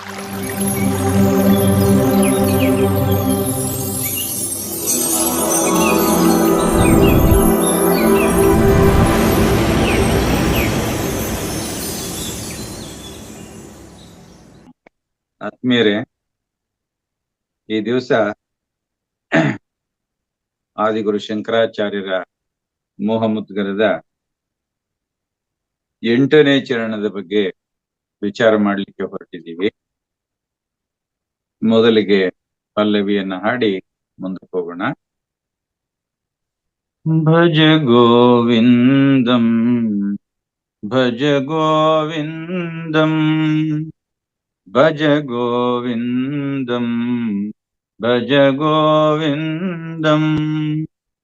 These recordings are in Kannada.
ಆತ್ಮೀಯರೇ, ಈ ದಿವಸ ಆದಿಗುರು ಶಂಕರಾಚಾರ್ಯರ ಮೋಹಮುದ್ಗರದ 8ನೇ ಚರಣದ ಬಗ್ಗೆ ವಿಚಾರ ಮಾಡಲಿಕ್ಕೆ ಹೊರಟಿದ್ದೀವಿ. ಮೊದಲಿಗೆ ಪಲ್ಲವಿಯನ್ನ ಹಾಡಿ ಮುಂದಕ್ಕೆ ಹೋಗೋಣ. ಭಜ ಗೋವಿಂದಂ ಭಜ ಗೋವಿಂದಂ ಭಜ ಗೋವಿಂದಂ ಭಜ ಗೋವಿಂದಂ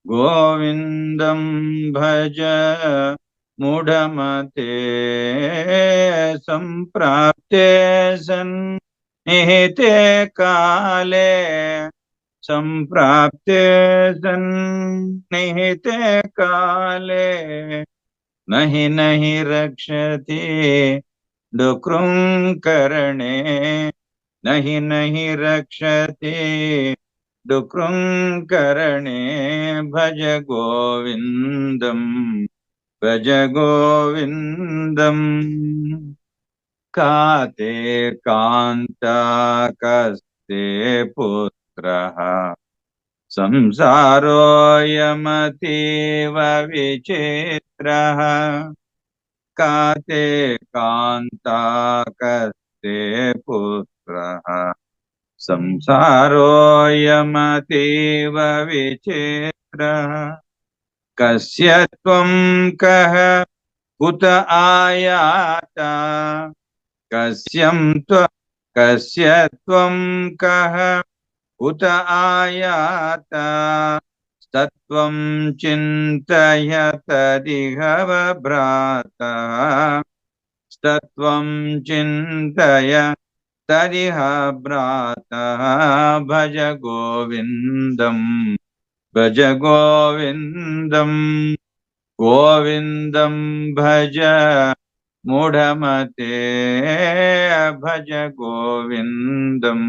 ಗೋವಿಂದಂ ಭಜ ಮೂಢಮತೆ ಸಂಪ್ರಾಪ್ತೆ ಸನ್ನಿಹಿತೆ ಕಾಲೇ ಸಂಪ್ರಾಪ್ತೆ ಸನ್ನಿಹಿತೆ ಕಾಲೇ ನಹಿ ನಹಿ ರಕ್ಷತಿ ಡುಕೃಂಕರಣೆ ನಹಿ ನಹಿ ರಕ್ಷತಿ ಡುಕೃಂಕರಣೆ ಭಜ ಗೋವಿಂದಂ ಭಜ ಗೋವಿಂದಂ ಕಾತೆ ಕಾಂತ ಕಸ್ತೆ ಪುತ್ರಃ ಸಂಸಾರೋಯಮತೀವ ವಿಚಿತ್ರಃ ಕಾತೆ ಕಾಂತ ಕಸ್ತೆ ಪುತ್ರಃ ಸಂಸಾರೋಯಮತೀವ ವಿಚಿತ್ರಃ ಕಸ್ಯ ತ್ವಂ ಕಃ ಕುತ ಆಯಾತ ಕಸ್ಯ ತ್ವಂ ಕಃ ಕುತ ಆಯಾತ ತತ್ವಂ ಚಿಂತಯ ತದಿಹ ಭ್ರಾತಃ ತತ್ವಂ ಚಿಂತಯ ತದಿಹ ಭ್ರಾತಃ ಭಜ ಗೋವಿಂದಂ ಭಜ ಗೋವಿಂದಂ ಗೋವಿಂದಂ ಭಜ ಮೂಢಮತೆ ಭಜ ಗೋವಿಂದಂ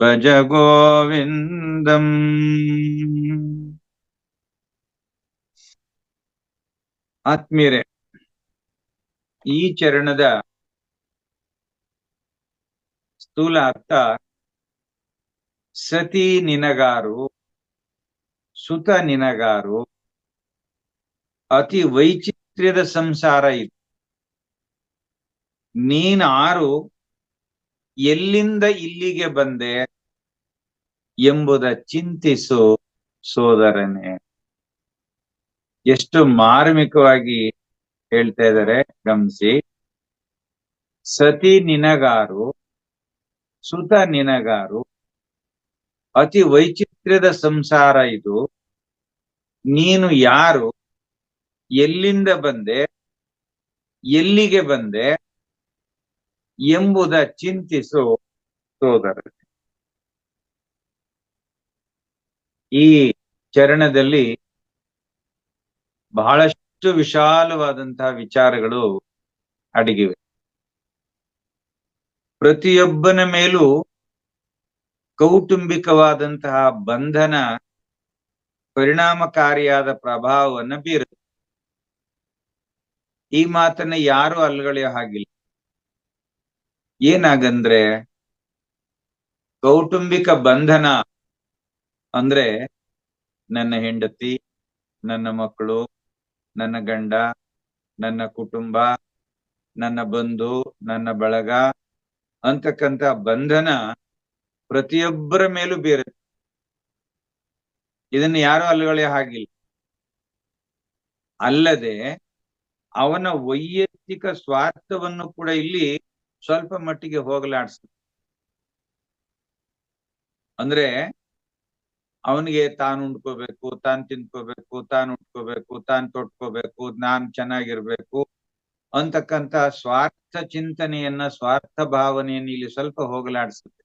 ಭಜ ಗೋವಿಂದಂ. ಆತ್ಮೀಯರೇ, ಈ ಚರಣದ ಸ್ಥೂಲ ಅರ್ಥ ಸತಿ ನಿನಗಾರು, ಸುತ ನಿನಗಾರು, ಅತಿ ವೈಚಿತ್ರ್ಯದ ಸಂಸಾರ ಇದು. ನೀನಾರು, ಎಲ್ಲಿಂದ ಇಲ್ಲಿಗೆ ಬಂದೆ ಎಂಬುದ ಚಿಂತಿಸು ಸೋದರನೇ. ಎಷ್ಟು ಮಾರ್ಮಿಕವಾಗಿ ಹೇಳ್ತಾ ಇದ್ದಾರೆ ಗಮನಿಸಿ. ಸತಿ ನಿನಗಾರು, ಸುತ ನಿನಗಾರು, ಅತಿ ವೈಚಿತ್ರ್ಯದ ಸಂಸಾರ ಇದು. ನೀನು ಯಾರು, ಎಲ್ಲಿಂದ ಬಂದೆ, ಎಲ್ಲಿಗೆ ಬಂದೆ ಎಂಬುದ ಚಿಂತಿಸು ಸೋದರ. ಈ ಚರಣದಲ್ಲಿ ಬಹಳಷ್ಟು ವಿಶಾಲವಾದಂತಹ ವಿಚಾರಗಳು ಅಡಗಿವೆ. ಪ್ರತಿಯೊಬ್ಬನ ಮೇಲೂ ಕೌಟುಂಬಿಕವಾದಂತಹ ಬಂಧನ ಪರಿಣಾಮಕಾರಿಯಾದ ಪ್ರಭಾವವನ್ನು ಬೀರುತ್ತೆ. ಈ ಮಾತನ್ನ ಯಾರು ಅಲ್ಗಳೆಯೋ ಹಾಗಿಲ್ಲ. ಏನಾಗಂದ್ರೆ, ಕೌಟುಂಬಿಕ ಬಂಧನ ಅಂದ್ರೆ ನನ್ನ ಹೆಂಡತಿ, ನನ್ನ ಮಕ್ಕಳು, ನನ್ನ ಗಂಡ, ನನ್ನ ಕುಟುಂಬ, ನನ್ನ ಬಂಧು, ನನ್ನ ಬಳಗ ಅಂತಕ್ಕಂಥ ಬಂಧನ ಪ್ರತಿಯೊಬ್ಬರ ಮೇಲೂ ಬೀರುತ್ತೆ. ಇದನ್ನು ಯಾರು ಅಲ್ಗಳೆಯೋ ಹಾಗಿಲ್ಲ. ಅಲ್ಲದೆ ಅವನ ವೈಯಕ್ತಿಕ ಸ್ವಾರ್ಥವನ್ನು ಕೂಡ ಇಲ್ಲಿ ಸ್ವಲ್ಪ ಮಟ್ಟಿಗೆ ಹೋಗಲಾಡಿಸ್ತದೆ. ಅಂದ್ರೆ ಅವನಿಗೆ ತಾನು ಉಂಡ್ಕೋಬೇಕು, ತಾನು ತಿನ್ಕೋಬೇಕು, ತಾನು ಉಟ್ಕೋಬೇಕು, ತಾನು ತೊಟ್ಕೋಬೇಕು, ನಾನ್ ಚೆನ್ನಾಗಿರ್ಬೇಕು ಅಂತಕ್ಕಂಥ ಸ್ವಾರ್ಥ ಚಿಂತನೆಯನ್ನ, ಸ್ವಾರ್ಥ ಭಾವನೆಯನ್ನು ಇಲ್ಲಿ ಸ್ವಲ್ಪ ಹೋಗಲಾಡಿಸುತ್ತೆ.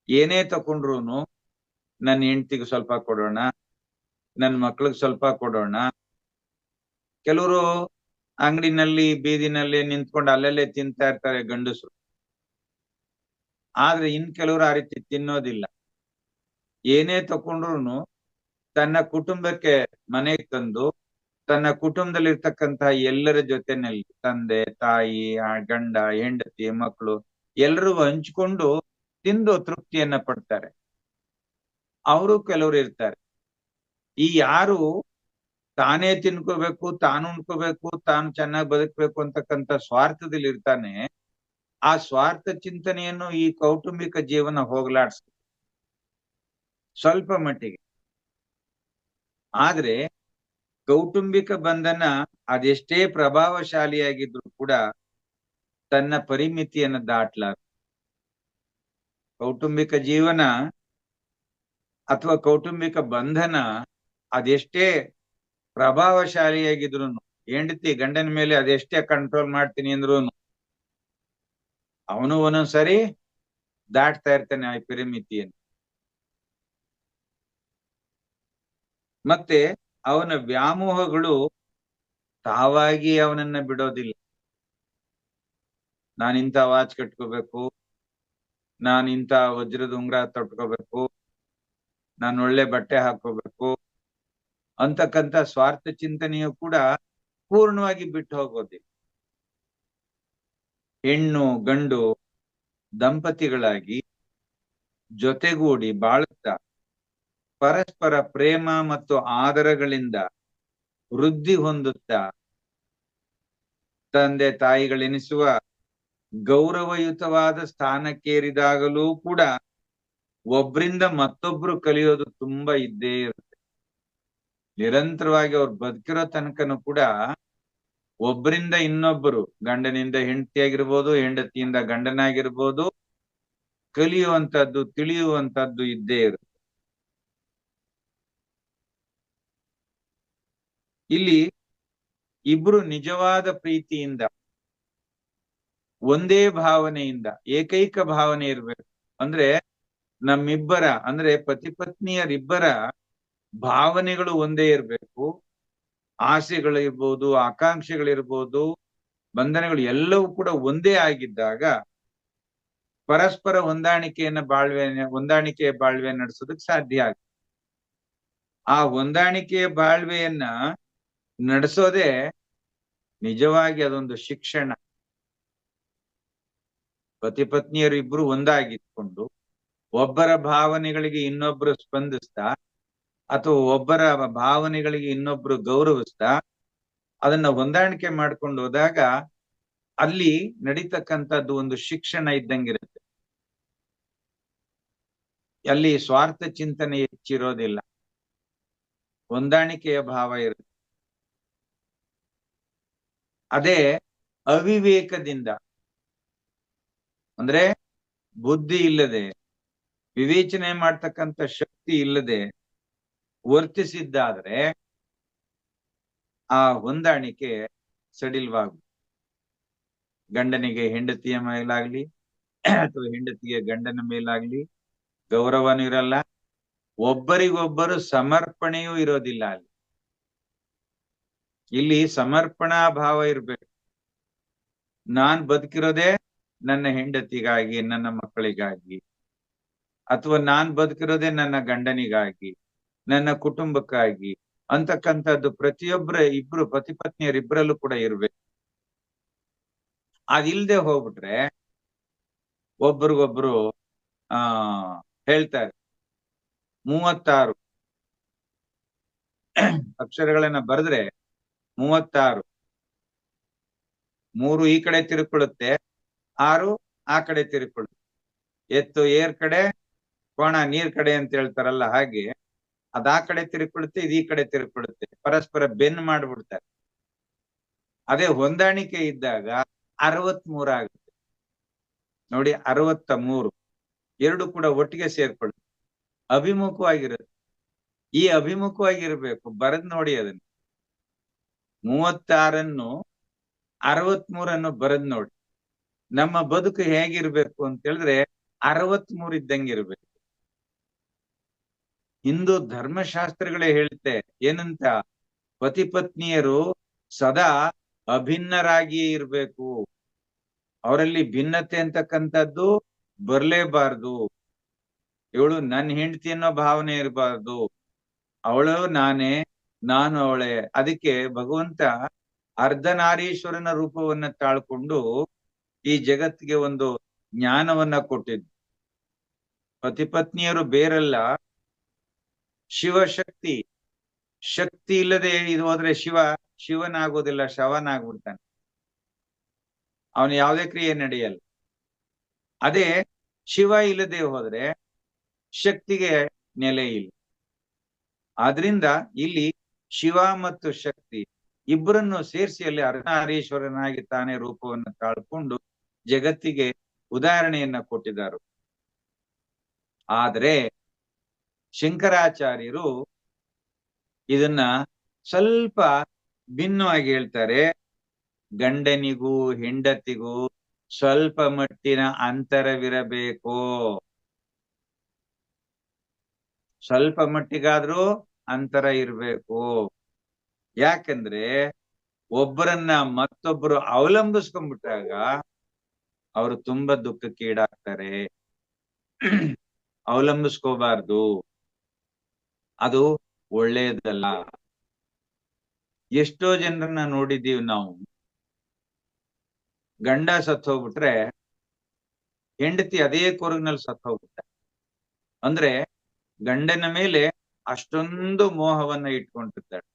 ಏನೇ ತಕೊಂಡ್ರು ನನ್ನ ಹೆಂಡತಿಗೆ ಸ್ವಲ್ಪ ಕೊಡೋಣ, ನನ್ನ ಮಕ್ಳಿಗೆ ಸ್ವಲ್ಪ ಕೊಡೋಣ. ಕೆಲವರು ಅಂಗಡಿನಲ್ಲಿ ಬೀದಿನಲ್ಲಿ ನಿಂತ್ಕೊಂಡು ಅಲ್ಲಲ್ಲೇ ತಿಂತಾ ಇರ್ತಾರೆ ಗಂಡಸರು. ಆದ್ರೆ ಇನ್ ಕೆಲವರು ಆ ರೀತಿ ತಿನ್ನೋದಿಲ್ಲ. ಏನೇ ತಕೊಂಡ್ರು ತನ್ನ ಕುಟುಂಬಕ್ಕೆ ಮನೆಗೆ ತಂದು ತನ್ನ ಕುಟುಂಬದಲ್ಲಿರ್ತಕ್ಕಂತಹ ಎಲ್ಲರ ಜೊತೆನಲ್ಲಿ ತಂದೆ ತಾಯಿ ಗಂಡ ಹೆಂಡತಿ ಮಕ್ಕಳು ಎಲ್ರಿಗೂ ಹಂಚ್ಕೊಂಡು ತಿಂದು ತೃಪ್ತಿಯನ್ನ ಪಡ್ತಾರೆ. ಅವರು ಕೆಲವರು ಇರ್ತಾರೆ, ಈ ಯಾರು ತಾನೇ ತಿನ್ಕೋಬೇಕು, ತಾನು ಉಣ್ಕೋಬೇಕು, ತಾನು ಚೆನ್ನಾಗಿ ಬದುಕಬೇಕು ಅಂತಕ್ಕಂಥ ಸ್ವಾರ್ಥದಲ್ಲಿ ಇರ್ತಾನೆ, ಆ ಸ್ವಾರ್ಥ ಚಿಂತನೆಯನ್ನು ಈ ಕೌಟುಂಬಿಕ ಜೀವನ ಹೋಗ್ಲಾಡ್ಸ ಸ್ವಲ್ಪ ಮಟ್ಟಿಗೆ. ಆದ್ರೆ ಕೌಟುಂಬಿಕ ಬಂಧನ ಅದೆಷ್ಟೇ ಪ್ರಭಾವಶಾಲಿಯಾಗಿದ್ರು ಕೂಡ ತನ್ನ ಪರಿಮಿತಿಯನ್ನು ದಾಟ್ಲಾರ. ಕೌಟುಂಬಿಕ ಜೀವನ ಅಥವಾ ಕೌಟುಂಬಿಕ ಬಂಧನ ಅದೆಷ್ಟೇ ಪ್ರಭಾವಶಾಲಿಯಾಗಿದ್ರು, ಹೆಂಡತಿ ಗಂಡನ ಮೇಲೆ ಅದೆಷ್ಟೇ ಕಂಟ್ರೋಲ್ ಮಾಡ್ತೀನಿ ಅಂದ್ರು ಅವನು ಒಂದೊಂದ್ಸರಿ ದಾಟ್ತಾ ಇರ್ತಾನೆ ಆ ಪರಿಮಿತಿಯನ್ನು. ಮತ್ತೆ ಅವನ ವ್ಯಾಮೋಹಗಳು ತಾವಾಗಿ ಅವನನ್ನ ಬಿಡೋದಿಲ್ಲ. ನಾನಿಂತ ವಾಚ್ ಕಟ್ಕೋಬೇಕು, ನಾನಿಂತ ವಜ್ರದ ಉಂಗ್ರ ತೊಟ್ಕೋಬೇಕು, ನಾನು ಒಳ್ಳೆ ಬಟ್ಟೆ ಹಾಕೋಬೇಕು ಅಂತಕ್ಕಂಥ ಸ್ವಾರ್ಥ ಚಿಂತನೆಯು ಕೂಡ ಪೂರ್ಣವಾಗಿ ಬಿಟ್ಟು ಹೋಗೋದಿಲ್ಲ. ಹೆಣ್ಣು ಗಂಡು ದಂಪತಿಗಳಾಗಿ ಜೊತೆಗೂಡಿ ಬಾಳುತ್ತಾ ಪರಸ್ಪರ ಪ್ರೇಮ ಮತ್ತು ಆದರಗಳಿಂದ ವೃದ್ಧಿ ಹೊಂದುತ್ತಾ ತಂದೆ ತಾಯಿಗಳೆನಿಸುವ ಗೌರವಯುತವಾದ ಸ್ಥಾನಕ್ಕೇರಿದಾಗಲೂ ಕೂಡ ಒಬ್ರಿಂದ ಮತ್ತೊಬ್ರು ಕಲಿಯೋದು ತುಂಬಾ ಇದ್ದೇ ಇರುತ್ತೆ. ನಿರಂತರವಾಗಿ ಅವ್ರು ಬದುಕಿರೋ ತನಕನೂ ಕೂಡ ಒಬ್ಬರಿಂದ ಇನ್ನೊಬ್ಬರು, ಗಂಡನಿಂದ ಹೆಂಡತಿಯಾಗಿರ್ಬೋದು, ಹೆಂಡತಿಯಿಂದ ಗಂಡನಾಗಿರ್ಬೋದು, ಕಲಿಯುವಂತದ್ದು ತಿಳಿಯುವಂತದ್ದು ಇದ್ದೇ ಇರುತ್ತೆ. ಇಲ್ಲಿ ಇಬ್ರು ನಿಜವಾದ ಪ್ರೀತಿಯಿಂದ ಒಂದೇ ಭಾವನೆಯಿಂದ ಏಕೈಕ ಭಾವನೆ ಇರ್ಬೇಕು. ಅಂದ್ರೆ ನಮ್ಮಿಬ್ಬರ ಅಂದ್ರೆ ಪತಿ ಪತ್ನಿಯರಿಬ್ಬರ ಭಾವನೆಗಳು ಒಂದೇ ಇರ್ಬೇಕು. ಆಸೆಗಳಿರ್ಬೋದು, ಆಕಾಂಕ್ಷೆಗಳಿರ್ಬೋದು, ಬಂಧನಗಳು ಎಲ್ಲವೂ ಕೂಡ ಒಂದೇ ಆಗಿದ್ದಾಗ ಪರಸ್ಪರ ಹೊಂದಾಣಿಕೆಯ ಬಾಳ್ವೆ ನಡೆಸೋದಕ್ಕೆ ಸಾಧ್ಯ ಆಗುತ್ತೆ. ಆ ಹೊಂದಾಣಿಕೆಯ ಬಾಳ್ವೆಯನ್ನ ನಡೆಸೋದೇ ನಿಜವಾಗಿ ಅದೊಂದು ಶಿಕ್ಷಣ. ಪತಿ ಪತ್ನಿಯರು ಇಬ್ರು ಒಂದಾಗಿದ್ಕೊಂಡು ಒಬ್ಬರ ಭಾವನೆಗಳಿಗೆ ಇನ್ನೊಬ್ರು ಸ್ಪಂದಿಸ್ತಾ ಅಥವಾ ಒಬ್ಬರ ಭಾವನೆಗಳಿಗೆ ಇನ್ನೊಬ್ರು ಗೌರವಿಸ್ತಾ ಅದನ್ನ ಹೊಂದಾಣಿಕೆ ಮಾಡ್ಕೊಂಡು ಹೋದಾಗ ಅಲ್ಲಿ ನಡೀತಕ್ಕಂಥದ್ದು ಒಂದು ಶಿಕ್ಷಣ ಇದ್ದಂಗಿರುತ್ತೆ. ಅಲ್ಲಿ ಸ್ವಾರ್ಥ ಚಿಂತನೆ ಹೆಚ್ಚಿರೋದಿಲ್ಲ, ಹೊಂದಾಣಿಕೆಯ ಭಾವ ಇರುತ್ತೆ. ಅದೇ ಅವಿವೇಕದಿಂದ ಅಂದ್ರೆ ಬುದ್ಧಿ ಇಲ್ಲದೆ ವಿವೇಚನೆ ಮಾಡ್ತಕ್ಕಂಥ ಶಕ್ತಿ ಇಲ್ಲದೆ ವರ್ತಿಸಿದ್ದಾದ್ರೆ ಆ ಹೊಂದಾಣಿಕೆ ಸಡಿಲವಾಗುವುದು. ಗಂಡನಿಗೆ ಹೆಂಡತಿಯ ಮೇಲಾಗ್ಲಿ ಅಥವಾ ಹೆಂಡತಿಗೆ ಗಂಡನ ಮೇಲಾಗ್ಲಿ ಗೌರವನೂ ಇರಲ್ಲ, ಒಬ್ಬರಿಗೊಬ್ಬರು ಸಮರ್ಪಣೆಯೂ ಇರೋದಿಲ್ಲ. ಇಲ್ಲಿ ಸಮರ್ಪಣಾ ಭಾವ ಇರ್ಬೇಕು. ನಾನ್ ಬದುಕಿರೋದೇ ನನ್ನ ಹೆಂಡತಿಗಾಗಿ, ನನ್ನ ಮಕ್ಕಳಿಗಾಗಿ, ಅಥವಾ ನಾನ್ ಬದುಕಿರೋದೇ ನನ್ನ ಗಂಡನಿಗಾಗಿ, ನನ್ನ ಕುಟುಂಬಕ್ಕಾಗಿ ಅಂತಕ್ಕಂಥದ್ದು ಇಬ್ರು ಪತಿ ಪತ್ನಿಯರಿಬ್ಬರಲ್ಲೂ ಕೂಡ ಇರ್ಬೇಕು. ಅದಿಲ್ದೆ ಹೋಗ್ಬಿಟ್ರೆ ಒಬ್ರಿಗೊಬ್ರು ಹೇಳ್ತಾರೆ 36 ಅಕ್ಷರಗಳನ್ನ ಬರೆದ್ರೆ 36, 3 ಈ ಕಡೆ ತಿರುಕೊಳ್ಳುತ್ತೆ, 6 ಆ ಕಡೆ ತಿರುಕೊಳ್ಳುತ್ತೆ. ಎತ್ತು ಏರ್ ಕಡೆ, ಕೋಣ ನೀರ್ ಕಡೆ ಅಂತ ಹೇಳ್ತಾರಲ್ಲ, ಹಾಗೆ ಅದ್ ಆ ಕಡೆ ತಿರುಕೊಳ್ಳುತ್ತೆ, ಇದು ಈ ಕಡೆ ತಿರುಕೊಳ್ಳುತ್ತೆ, ಪರಸ್ಪರ ಬೆನ್ ಮಾಡ್ಬಿಡ್ತಾರೆ. ಅದೇ ಹೊಂದಾಣಿಕೆ ಇದ್ದಾಗ 63 ಆಗುತ್ತೆ ನೋಡಿ. 63 ಎರಡು ಕೂಡ ಒಟ್ಟಿಗೆ ಸೇರ್ಕೊಳ್ಳುತ್ತೆ, ಅಭಿಮುಖವಾಗಿರುತ್ತೆ. ಈ ಅಭಿಮುಖವಾಗಿರ್ಬೇಕು. ಬರದ್ ನೋಡಿ ಅದನ್ನ 36 63 ಬರದ್ ನೋಡಿ. ನಮ್ಮ ಬದುಕು ಹೇಗಿರ್ಬೇಕು ಅಂತ ಹೇಳಿದ್ರೆ 63 ಇದ್ದಂಗಿರ್ಬೇಕು. ಹಿಂದೂ ಧರ್ಮಶಾಸ್ತ್ರಗಳೇ ಹೇಳುತ್ತೆ ಏನಂತ, ಪತಿ ಪತ್ನಿಯರು ಸದಾ ಅಭಿನ್ನರಾಗಿಯೇ ಇರ್ಬೇಕು. ಅವರಲ್ಲಿ ಭಿನ್ನತೆ ಅಂತಕ್ಕಂಥದ್ದು ಬರ್ಲೇಬಾರ್ದು. ಇವಳು ನನ್ನ ಹೆಂಡತಿ ಅನ್ನೋ ಭಾವನೆ ಇರಬಾರ್ದು. ಅವಳು ನಾನೇ, ನಾನು ಅವಳೇ. ಅದಕ್ಕೆ ಭಗವಂತ ಅರ್ಧನಾರೀಶ್ವರನ ರೂಪವನ್ನ ತಾಳ್ಕೊಂಡು ಈ ಜಗತ್ತಿಗೆ ಒಂದು ಜ್ಞಾನವನ್ನ ಕೊಟ್ಟಿದ್ದು. ಪತಿಪತ್ನಿಯರು ಬೇರಲ್ಲ, ಶಿವಶಕ್ತಿ. ಶಕ್ತಿ ಇಲ್ಲದೆ ಇದು ಹೋದ್ರೆ ಶಿವನಾಗೋದಿಲ್ಲ, ಶವನಾಗ್ಬಿಡ್ತಾನೆ. ಅವನು ಯಾವುದೇ ಕ್ರಿಯೆ ನಡೆಯಲ್ಲ. ಅದೇ ಶಿವ ಇಲ್ಲದೆ ಹೋದ್ರೆ ಶಕ್ತಿಗೆ ನೆಲೆ ಇಲ್ಲ. ಆದ್ರಿಂದ ಇಲ್ಲಿ ಶಿವ ಮತ್ತು ಶಕ್ತಿ ಇಬ್ಬರನ್ನು ಸೇರಿಸಿ ಅಲ್ಲಿ ಅರ್ಧನಾರೀಶ್ವರನಾಗಿ ತಾನೇ ರೂಪವನ್ನು ತಾಳ್ಕೊಂಡು ಜಗತ್ತಿಗೆ ಉದಾಹರಣೆಯನ್ನ ಕೊಟ್ಟಿದ್ದಾರೆ. ಆದ್ರೆ ಶಂಕರಾಚಾರ್ಯರು ಇದನ್ನ ಸ್ವಲ್ಪ ಭಿನ್ನವಾಗಿ ಹೇಳ್ತಾರೆ. ಗಂಡನಿಗೂ ಹೆಂಡತಿಗೂ ಸ್ವಲ್ಪ ಮಟ್ಟಿನ ಅಂತರವಿರಬೇಕು. ಸ್ವಲ್ಪ ಮಟ್ಟಿಗಾದ್ರೂ ಅಂತರ ಇರ್ಬೇಕು. ಯಾಕಂದ್ರೆ ಒಬ್ಬರನ್ನ ಮತ್ತೊಬ್ಬರು ಅವಲಂಬಿಸ್ಕೊಂಡ್ಬಿಟ್ಟಾಗ ಅವರು ತುಂಬಾ ದುಃಖಕ್ಕೆ ಈಡಾಗ್ತಾರೆ. ಅವಲಂಬಿಸ್ಕೋಬಾರ್ದು, ಅದು ಒಳ್ಳೇದಲ್ಲ. ಎಷ್ಟೋ ಜನರನ್ನ ನೋಡಿದೀವಿ ನಾವು, ಗಂಡ ಸತ್ ಹೋಗ್ಬಿಟ್ರೆ ಹೆಂಡತಿ ಅದೇ ಕೊರಗಿನಲ್ಲಿ ಸತ್ ಹೋಗ್ಬಿಟ್ಟ. ಅಂದ್ರೆ ಗಂಡನ ಮೇಲೆ ಅಷ್ಟೊಂದು ಮೋಹವನ್ನ ಇಟ್ಕೊಂಡಿರ್ತಾಳೆ.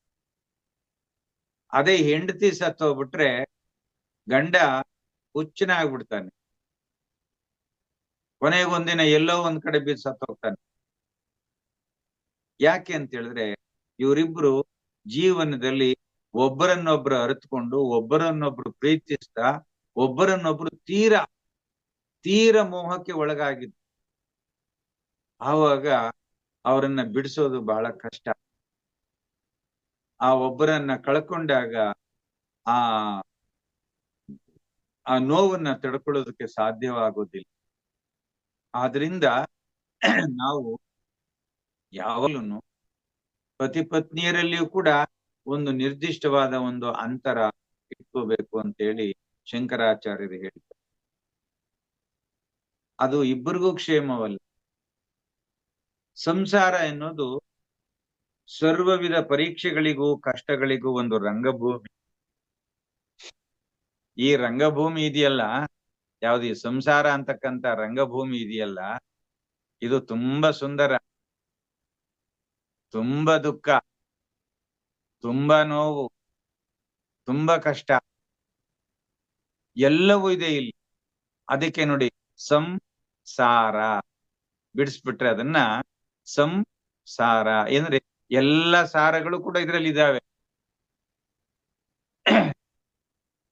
ಅದೇ ಹೆಂಡತಿ ಸತ್ ಹೋಗ್ಬಿಟ್ರೆ ಗಂಡ ಹುಚ್ಚನಾಗ್ಬಿಡ್ತಾನೆ. ಕೊನೆಗೊಂದಿನ ಎಲ್ಲೋ ಒಂದ್ ಕಡೆ ಬಿದ್ದು ಸತ್ ಹೋಗ್ತಾನೆ. ಯಾಕೆ ಅಂತ ಹೇಳಿದ್ರೆ ಇವರಿಬ್ರು ಜೀವನದಲ್ಲಿ ಒಬ್ಬರನ್ನೊಬ್ರು ಅರಿತುಕೊಂಡು ಒಬ್ಬರನ್ನೊಬ್ರು ಪ್ರೀತಿಸ್ತಾ ಒಬ್ಬರನ್ನೊಬ್ರು ತೀರ ಮೋಹಕ್ಕೆ ಒಳಗಾಗಿದ್ದು. ಆವಾಗ ಅವರನ್ನ ಬಿಡಿಸೋದು ಬಹಳ ಕಷ್ಟ. ಆ ಒಬ್ಬರನ್ನ ಕಳ್ಕೊಂಡಾಗ ಆ ಆ ನೋವನ್ನ ತಡ್ಕೊಳ್ಳೋದಕ್ಕೆ ಸಾಧ್ಯವಾಗೋದಿಲ್ಲ. ಆದ್ರಿಂದ ನಾವು ಯಾವಾಗಲೂ ಪತಿ ಪತ್ನಿಯರಲ್ಲಿಯೂ ಕೂಡ ಒಂದು ನಿರ್ದಿಷ್ಟವಾದ ಒಂದು ಅಂತರ ಇಟ್ಕೋಬೇಕು ಅಂತೇಳಿ ಶಂಕರಾಚಾರ್ಯರು ಹೇಳ್ತಾರೆ. ಅದು ಇಬ್ಬರಿಗೂ ಕ್ಷೇಮವಲ್ಲ. ಸಂಸಾರ ಎನ್ನುವುದು ಸರ್ವವಿಧ ಪರೀಕ್ಷೆಗಳಿಗೂ ಕಷ್ಟಗಳಿಗೂ ಒಂದು ರಂಗಭೂಮಿ. ಈ ರಂಗಭೂಮಿ ಇದೆಯಲ್ಲ, ಯಾವ್ದು ಈ ಸಂಸಾರ ಅಂತಕ್ಕಂತ ರಂಗಭೂಮಿ ಇದೆಯಲ್ಲ, ಇದು ತುಂಬಾ ಸುಂದರ, ತುಂಬಾ ದುಃಖ, ತುಂಬಾ ನೋವು, ತುಂಬಾ ಕಷ್ಟ ಎಲ್ಲವೂ ಇದೆ ಇಲ್ಲಿ. ಅದಕ್ಕೆ ನೋಡಿ ಸಂಸಾರ ಬಿಡಿಸ್ಬಿಟ್ರೆ ಅದನ್ನ ಸಂಸಾರ ಅಂದ್ರೆ ಎಲ್ಲ ಸಾರಗಳು ಕೂಡ ಇದರಲ್ಲಿ ಇದಾವೆ.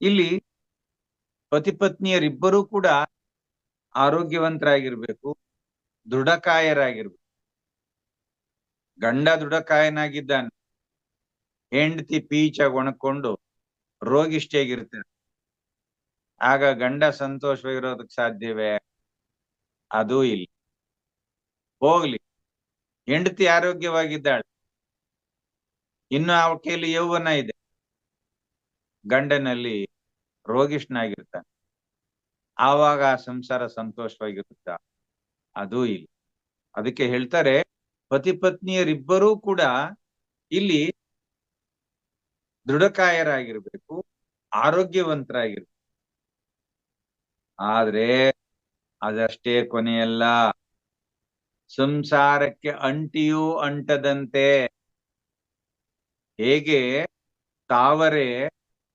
ಇಲ್ಲಿ ಪತಿ ಪತ್ನಿಯರಿಬ್ಬರೂ ಕೂಡ ಆರೋಗ್ಯವಂತರಾಗಿರ್ಬೇಕು, ದೃಢಕಾಯರಾಗಿರ್ಬೇಕು. ಗಂಡ ದೃಢಕಾಯನಾಗಿದ್ದಾನೆ, ಹೆಂಡತಿ ಪೀಚಾಗಿ ಒಣಕೊಂಡು ರೋಗಿಷ್ಠಿಯಾಗಿರ್ತಾನೆ. ಆಗ ಗಂಡ ಸಂತೋಷವಾಗಿರೋದಕ್ಕೆ ಸಾಧ್ಯವೇ? ಅದೂ ಇಲ್ಲ. ಹೋಗ್ಲಿ, ಹೆಂಡತಿ ಆರೋಗ್ಯವಾಗಿದ್ದಾಳೆ, ಇನ್ನು ಅವಳ ಕೈಯಲ್ಲಿ ಯೌವನ ಇದೆ, ಗಂಡನಲ್ಲಿ ರೋಗಿಷ್ಠನಾಗಿರ್ತಾನೆ. ಆವಾಗ ಆ ಸಂಸಾರ ಸಂತೋಷವಾಗಿರುತ್ತ? ಅದೂ ಇಲ್ಲ. ಅದಕ್ಕೆ ಹೇಳ್ತಾರೆ ಪತಿ ಪತ್ನಿಯರಿಬ್ಬರೂ ಕೂಡ ಇಲ್ಲಿ ದೃಢಕಾಯರಾಗಿರ್ಬೇಕು, ಆರೋಗ್ಯವಂತರಾಗಿರ್ಬೇಕು. ಆದ್ರೆ ಅದಷ್ಟೇ ಕೊನೆಯಲ್ಲ. ಸಂಸಾರಕ್ಕೆ ಅಂಟಿಯೂ ಅಂಟದಂತೆ ಹೇಗೆ ತಾವರೆ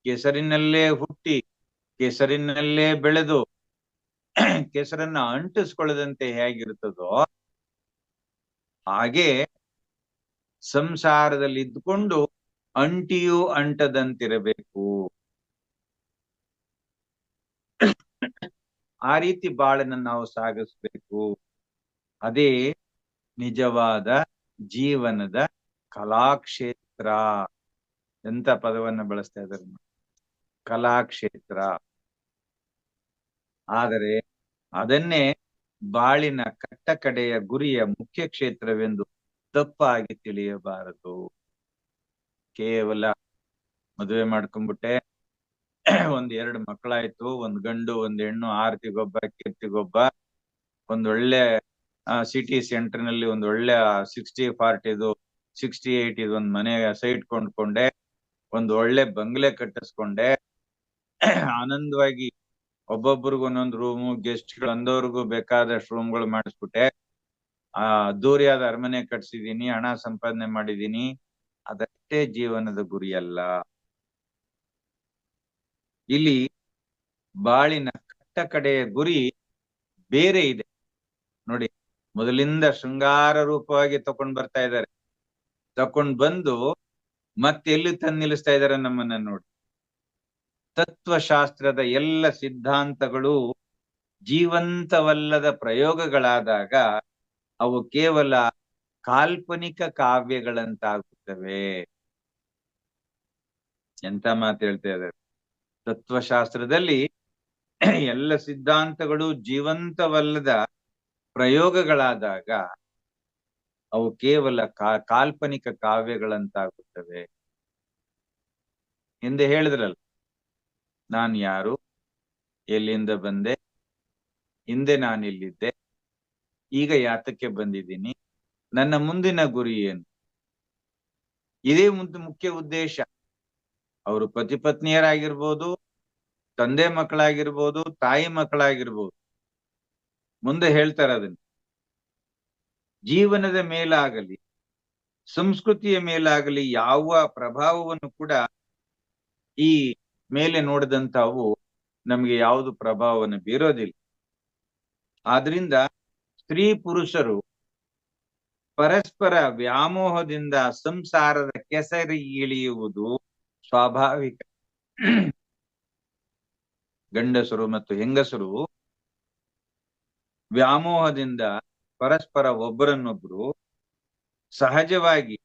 ಕೆಸರಿನಲ್ಲೇ ಹುಟ್ಟಿ ಕೆಸರಿನಲ್ಲೇ ಬೆಳೆದು ಕೆಸರನ್ನ ಅಂಟಿಸ್ಕೊಳ್ಳದಂತೆ ಹೇಗಿರ್ತದೋ ಹಾಗೆ ಸಂಸಾರದಲ್ಲಿ ಇದ್ದುಕೊಂಡು ಅಂಟಿಯೂ ಅಂಟದಂತಿರಬೇಕು. ಆ ರೀತಿ ಬಾಳನ್ನ ನಾವು ಸಾಗಿಸ್ಬೇಕು. ಅದೇ ನಿಜವಾದ ಜೀವನದ ಕಲಾಕ್ಷೇತ್ರ. ಎಂತ ಪದವನ್ನ ಬಳಸ್ತಾ ಇದ್ದಾರೆ, ಕಲಾಕ್ಷೇತ್ರ. ಆದರೆ ಅದನ್ನೇ ಬಾಳಿನ ಕಟ್ಟ ಕಡೆಯ ಗುರಿಯ ಮುಖ್ಯ ಕ್ಷೇತ್ರವೆಂದು ತಪ್ಪಾಗಿ ತಿಳಿಯಬಾರದು. ಕೇವಲ ಮದುವೆ ಮಾಡ್ಕೊಂಡ್ಬಿಟ್ಟೆ, ಒಂದ್ 2 ಮಕ್ಕಳಾಯ್ತು, ಒಂದ್ ಗಂಡು ಒಂದ್ ಹೆಣ್ಣು, ಆರ್ತಿಗೊಬ್ಬ ಕೀರ್ತಿಗೊಬ್ಬ, ಒಂದೊಳ್ಳೆ ಸಿಟಿ ಸೆಂಟರ್ ನಲ್ಲಿ ಒಂದು ಒಳ್ಳೆ 60-40 68 ಒಂದು ಮನೆ ಸೈಟ್ ಕೊಂಡ್ಕೊಂಡೆ, ಒಂದು ಒಳ್ಳೆ ಬಂಗ್ಲೆ ಕಟ್ಟಿಸ್ಕೊಂಡೆ, ಆನಂದವಾಗಿ ಒಬ್ಬೊಬ್ರಿಗೂ ಒಂದೊಂದು ರೂಮು, ಗೆಸ್ಟ್ಗಳು ಅಂದವ್ರಿಗೂ ಬೇಕಾದಷ್ಟು ರೂಮ್ಗಳು ಮಾಡಿಸ್ಬಿಟ್ಟೆ, ಅದ್ದೂರಿಯಾದ ಅರಮನೆ ಕಟ್ಸಿದೀನಿ, ಹಣ ಸಂಪಾದನೆ ಮಾಡಿದೀನಿ. ಅದಷ್ಟೇ ಜೀವನದ ಗುರಿಯಲ್ಲ. ಇಲ್ಲಿ ಬಾಳಿನ ಕಟ್ಟ ಕಡೆಯ ಗುರಿ ಬೇರೆ ಇದೆ ನೋಡಿ. ಮೊದಲಿಂದ ಶೃಂಗಾರ ರೂಪವಾಗಿ ತಕೊಂಡ್ ಬರ್ತಾ ಇದ್ದಾರೆ. ತಕೊಂಡ್ ಬಂದು ಮತ್ತೆಲ್ಲಿ ತಂದು ನಿಲ್ಲಿಸ್ತಾ ಇದ್ದಾರೆ ನಮ್ಮನ್ನ ನೋಡಿ. ತತ್ವಶಾಸ್ತ್ರದ ಎಲ್ಲ ಸಿದ್ಧಾಂತಗಳು ಜೀವಂತವಲ್ಲದ ಪ್ರಯೋಗಗಳಾದಾಗ ಅವು ಕೇವಲ ಕಾಲ್ಪನಿಕ ಕಾವ್ಯಗಳಂತಾಗುತ್ತವೆ. ಎಂತ ಮಾತು ಹೇಳ್ತಾ ಇದ್ದಾರೆ. ತತ್ವಶಾಸ್ತ್ರದಲ್ಲಿ ಎಲ್ಲ ಸಿದ್ಧಾಂತಗಳು ಜೀವಂತವಲ್ಲದ ಪ್ರಯೋಗಗಳಾದಾಗ ಅವು ಕೇವಲ ಕಾಲ್ಪನಿಕ ಕಾವ್ಯಗಳಂತಾಗುತ್ತವೆ. ಹಿಂದೆ ಹೇಳಿದ್ರಲ್ಲ, ನಾನು ಯಾರು, ಎಲ್ಲಿಂದ ಬಂದೆ, ಹಿಂದೆ ನಾನಿಲ್ಲಿದ್ದೆ, ಈಗ ಯಾತಕ್ಕೆ ಬಂದಿದ್ದೀನಿ, ನನ್ನ ಮುಂದಿನ ಗುರಿ ಏನು, ಇದೇ ಮುಖ್ಯ ಉದ್ದೇಶ. ಅವರು ಪತಿ ಪತ್ನಿಯರಾಗಿರ್ಬೋದು, ತಂದೆ ಮಕ್ಕಳಾಗಿರ್ಬೋದು, ತಾಯಿ ಮಕ್ಕಳಾಗಿರ್ಬೋದು. ಮುಂದೆ ಹೇಳ್ತಾರೆ ಅದನ್ನು. ಜೀವನದ ಮೇಲಾಗಲಿ ಸಂಸ್ಕೃತಿಯ ಮೇಲಾಗಲಿ ಯಾವ ಪ್ರಭಾವವನ್ನು ಕೂಡ ಈ ಮೇಲೆ ನೋಡಿದಂತಾವು ನಮಗೆ ಯಾವುದು ಪ್ರಭಾವವನ್ನು ಬೀರೋದಿಲ್ಲ. ಆದ್ರಿಂದ ಸ್ತ್ರೀ ಪುರುಷರು ಪರಸ್ಪರ ವ್ಯಾಮೋಹದಿಂದ ಸಂಸಾರದ ಕೆಸರಿ ಇಳಿಯುವುದು ಸ್ವಾಭಾವಿಕ. ಗಂಡಸರು ಮತ್ತು ಹೆಂಗಸರು ವ್ಯಾಮೋಹದಿಂದ ಪರಸ್ಪರ ಒಬ್ಬರನ್ನೊಬ್ರು ಸಹಜವಾಗಿ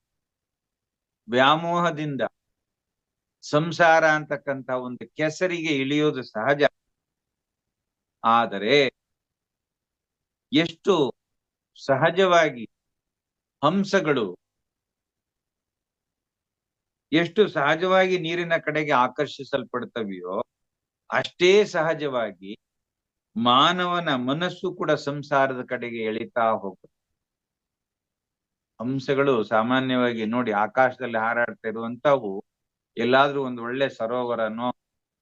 ವ್ಯಾಮೋಹದಿಂದ ಸಂಸಾರ ಅಂತಕ್ಕಂಥ ಒಂದು ಕೆಸರಿಗೆ ಇಳಿಯೋದು ಸಹಜ. ಆದರೆ ಎಷ್ಟು ಸಹಜವಾಗಿ ಹಂಸಗಳು ಎಷ್ಟು ಸಹಜವಾಗಿ ನೀರಿನ ಕಡೆಗೆ ಆಕರ್ಷಿಸಲ್ಪಡ್ತವೆಯೋ ಅಷ್ಟೇ ಸಹಜವಾಗಿ ಮಾನವನ ಮನಸ್ಸು ಕೂಡ ಸಂಸಾರದ ಕಡೆಗೆ ಎಳಿತಾ ಹೋಗುತ್ತೆ. ಹಂಸಗಳು ಸಾಮಾನ್ಯವಾಗಿ ನೋಡಿ ಆಕಾಶದಲ್ಲಿ ಹಾರಾಡ್ತಾ ಇರುವಂತವು ಎಲ್ಲಾದ್ರೂ ಒಂದು ಒಳ್ಳೆ ಸರೋವರನೋ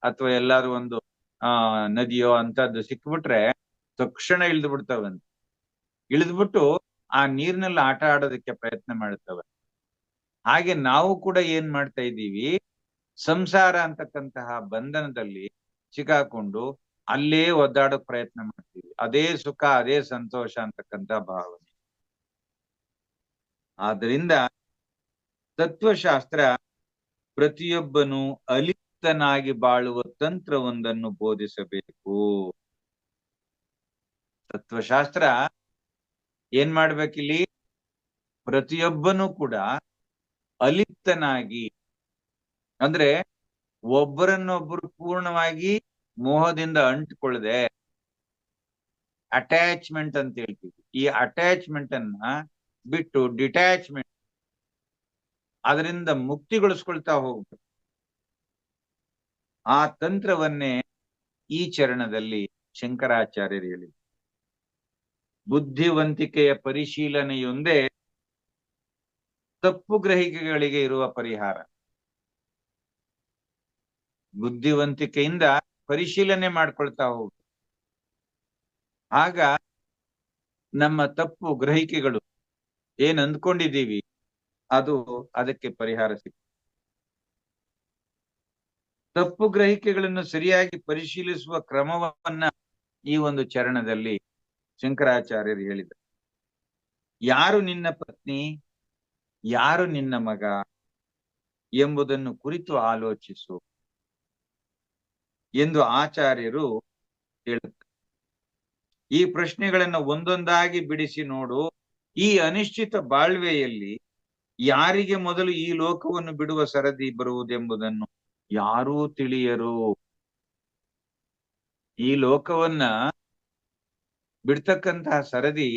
ಅಥವಾ ಎಲ್ಲಾದ್ರೂ ಒಂದು ನದಿಯೋ ಅಂತದ್ದು ಸಿಕ್ಬಿಟ್ರೆ ತಕ್ಷಣ ಇಳಿದು ಬಿಡ್ತವಂತೆ. ಇಳಿದ್ಬಿಟ್ಟು ಆ ನೀರಿನಲ್ಲಿ ಆಟ ಆಡೋದಕ್ಕೆ ಪ್ರಯತ್ನ ಮಾಡ್ತವೆ. ಹಾಗೆ ನಾವು ಕೂಡ ಏನ್ ಮಾಡ್ತಾ ಇದ್ದೀವಿ, ಸಂಸಾರ ಅಂತಕ್ಕಂತಹ ಬಂಧನದಲ್ಲಿ ಸಿಕ್ಕಾಕೊಂಡು ಅಲ್ಲೇ ಒದ್ದಾಡೋಕ್ ಪ್ರಯತ್ನ ಮಾಡ್ತೀವಿ. ಅದೇ ಸುಖ, ಅದೇ ಸಂತೋಷ ಅಂತಕ್ಕಂಥ ಭಾವನೆ. ಆದ್ರಿಂದ ತತ್ವಶಾಸ್ತ್ರ ಪ್ರತಿಯೊಬ್ಬನು ಅಲಿಪ್ತನಾಗಿ ಬಾಳುವ ತಂತ್ರವೊಂದನ್ನು ಬೋಧಿಸಬೇಕು. ತತ್ವಶಾಸ್ತ್ರ ಏನ್ ಮಾಡ್ಬೇಕಿಲ್ಲಿ, ಪ್ರತಿಯೊಬ್ಬನು ಕೂಡ ಅಲಿಪ್ತನಾಗಿ, ಅಂದ್ರೆ ಒಬ್ಬರನ್ನೊಬ್ಬರು ಪೂರ್ಣವಾಗಿ ಮೋಹದಿಂದ ಅಂಟ್ಕೊಳ್ಳದೆ, ಅಟ್ಯಾಚ್ಮೆಂಟ್ ಅಂತ ಹೇಳ್ತೀವಿ. ಈ ಅಟ್ಯಾಚ್ಮೆಂಟ್ ಅನ್ನ ಬಿಟ್ಟು ಡಿಟ್ಯಾಚ್ಮೆಂಟ್, ಅದರಿಂದ ಮುಕ್ತಿಗೊಳಿಸ್ಕೊಳ್ತಾ ಹೋಗ್ಬೇಕು. ಆ ತಂತ್ರವನ್ನೇ ಈ ಚರಣದಲ್ಲಿ ಶಂಕರಾಚಾರ್ಯರು ಹೇಳಿದರು. ಬುದ್ಧಿವಂತಿಕೆಯ ಪರಿಶೀಲನೆಯೊಂದೇ ತಪ್ಪು ಗ್ರಹಿಕೆಗಳಿಗೆ ಇರುವ ಪರಿಹಾರ. ಬುದ್ಧಿವಂತಿಕೆಯಿಂದ ಪರಿಶೀಲನೆ ಮಾಡ್ಕೊಳ್ತಾ ಹೋಗ್ಬೇಕು. ಆಗ ನಮ್ಮ ತಪ್ಪು ಗ್ರಹಿಕೆಗಳು ಏನ್ ಅಂದ್ಕೊಂಡಿದ್ದೀವಿ ಅದಕ್ಕೆ ಪರಿಹಾರ ಸಿಗ್ತದೆ. ತಪ್ಪು ಗ್ರಹಿಕೆಗಳನ್ನು ಸರಿಯಾಗಿ ಪರಿಶೀಲಿಸುವ ಕ್ರಮವನ್ನ ಈ ಒಂದು ಚರಣದಲ್ಲಿ ಶಂಕರಾಚಾರ್ಯರು ಹೇಳಿದರು. ಯಾರು ನಿನ್ನ ಪತ್ನಿ, ಯಾರು ನಿನ್ನ ಮಗ ಎಂಬುದನ್ನು ಕುರಿತು ಆಲೋಚಿಸು ಎಂದು ಆಚಾರ್ಯರು ಹೇಳುತ್ತಾರೆ. ಈ ಪ್ರಶ್ನೆಗಳನ್ನು ಒಂದೊಂದಾಗಿ ಬಿಡಿಸಿ ನೋಡು. ಈ ಅನಿಶ್ಚಿತ ಬಾಳ್ವೆಯಲ್ಲಿ ಯಾರಿಗೆ ಮೊದಲು ಈ ಲೋಕವನ್ನು ಬಿಡುವ ಸರದಿ ಬರುವುದೆಂಬುದನ್ನು ಯಾರೂ ತಿಳಿಯರು. ಈ ಲೋಕವನ್ನ ಬಿಡ್ತಕ್ಕಂತಹ ಸರದಿ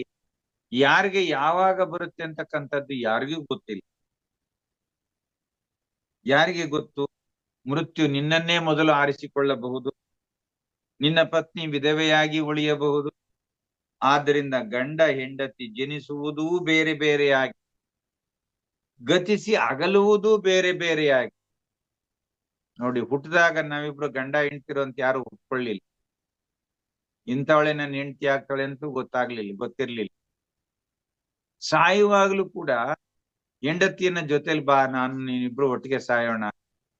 ಯಾರಿಗೆ ಯಾವಾಗ ಬರುತ್ತೆ ಅಂತಕ್ಕಂಥದ್ದು ಯಾರಿಗೂ ಗೊತ್ತಿಲ್ಲ. ಯಾರಿಗೆ ಗೊತ್ತು? ಮೃತ್ಯು ನಿನ್ನನ್ನೇ ಮೊದಲು ಆರಿಸಿಕೊಳ್ಳಬಹುದು, ನಿನ್ನ ಪತ್ನಿ ವಿಧವೆಯಾಗಿ ಉಳಿಯಬಹುದು, ಆದ್ದರಿಂದ ಗಂಡ ಹೆಂಡತಿ ಜನಿಸುವುದೂ ಬೇರೆ ಬೇರೆಯಾಗಿ, ಗತಿಸಿ ಅಗಲುವುದೂ ಬೇರೆ ಬೇರೆಯಾಗಿ. ನೋಡಿ, ಹುಟ್ಟಿದಾಗ ನಾವಿಬ್ರು ಗಂಡ ಹೆಂಡ್ತಿರೋ ಅಂತ ಯಾರು ಹುಟ್ಕೊಳ್ಳಿಲ್ಲ. ಇಂಥವಳೆ ನನ್ನ ಹೆಂಡತಿ ಆಗ್ತಾಳೆ ಅಂತೂ ಗೊತ್ತಿರ್ಲಿಲ್ಲ. ಸಾಯುವಾಗ್ಲೂ ಕೂಡ ಹೆಂಡತಿಯನ್ನ ಜೊತೆಲಿ ಬಾ, ನಾನು ನೀನಿಬ್ರು ಒಟ್ಟಿಗೆ ಸಾಯೋಣ,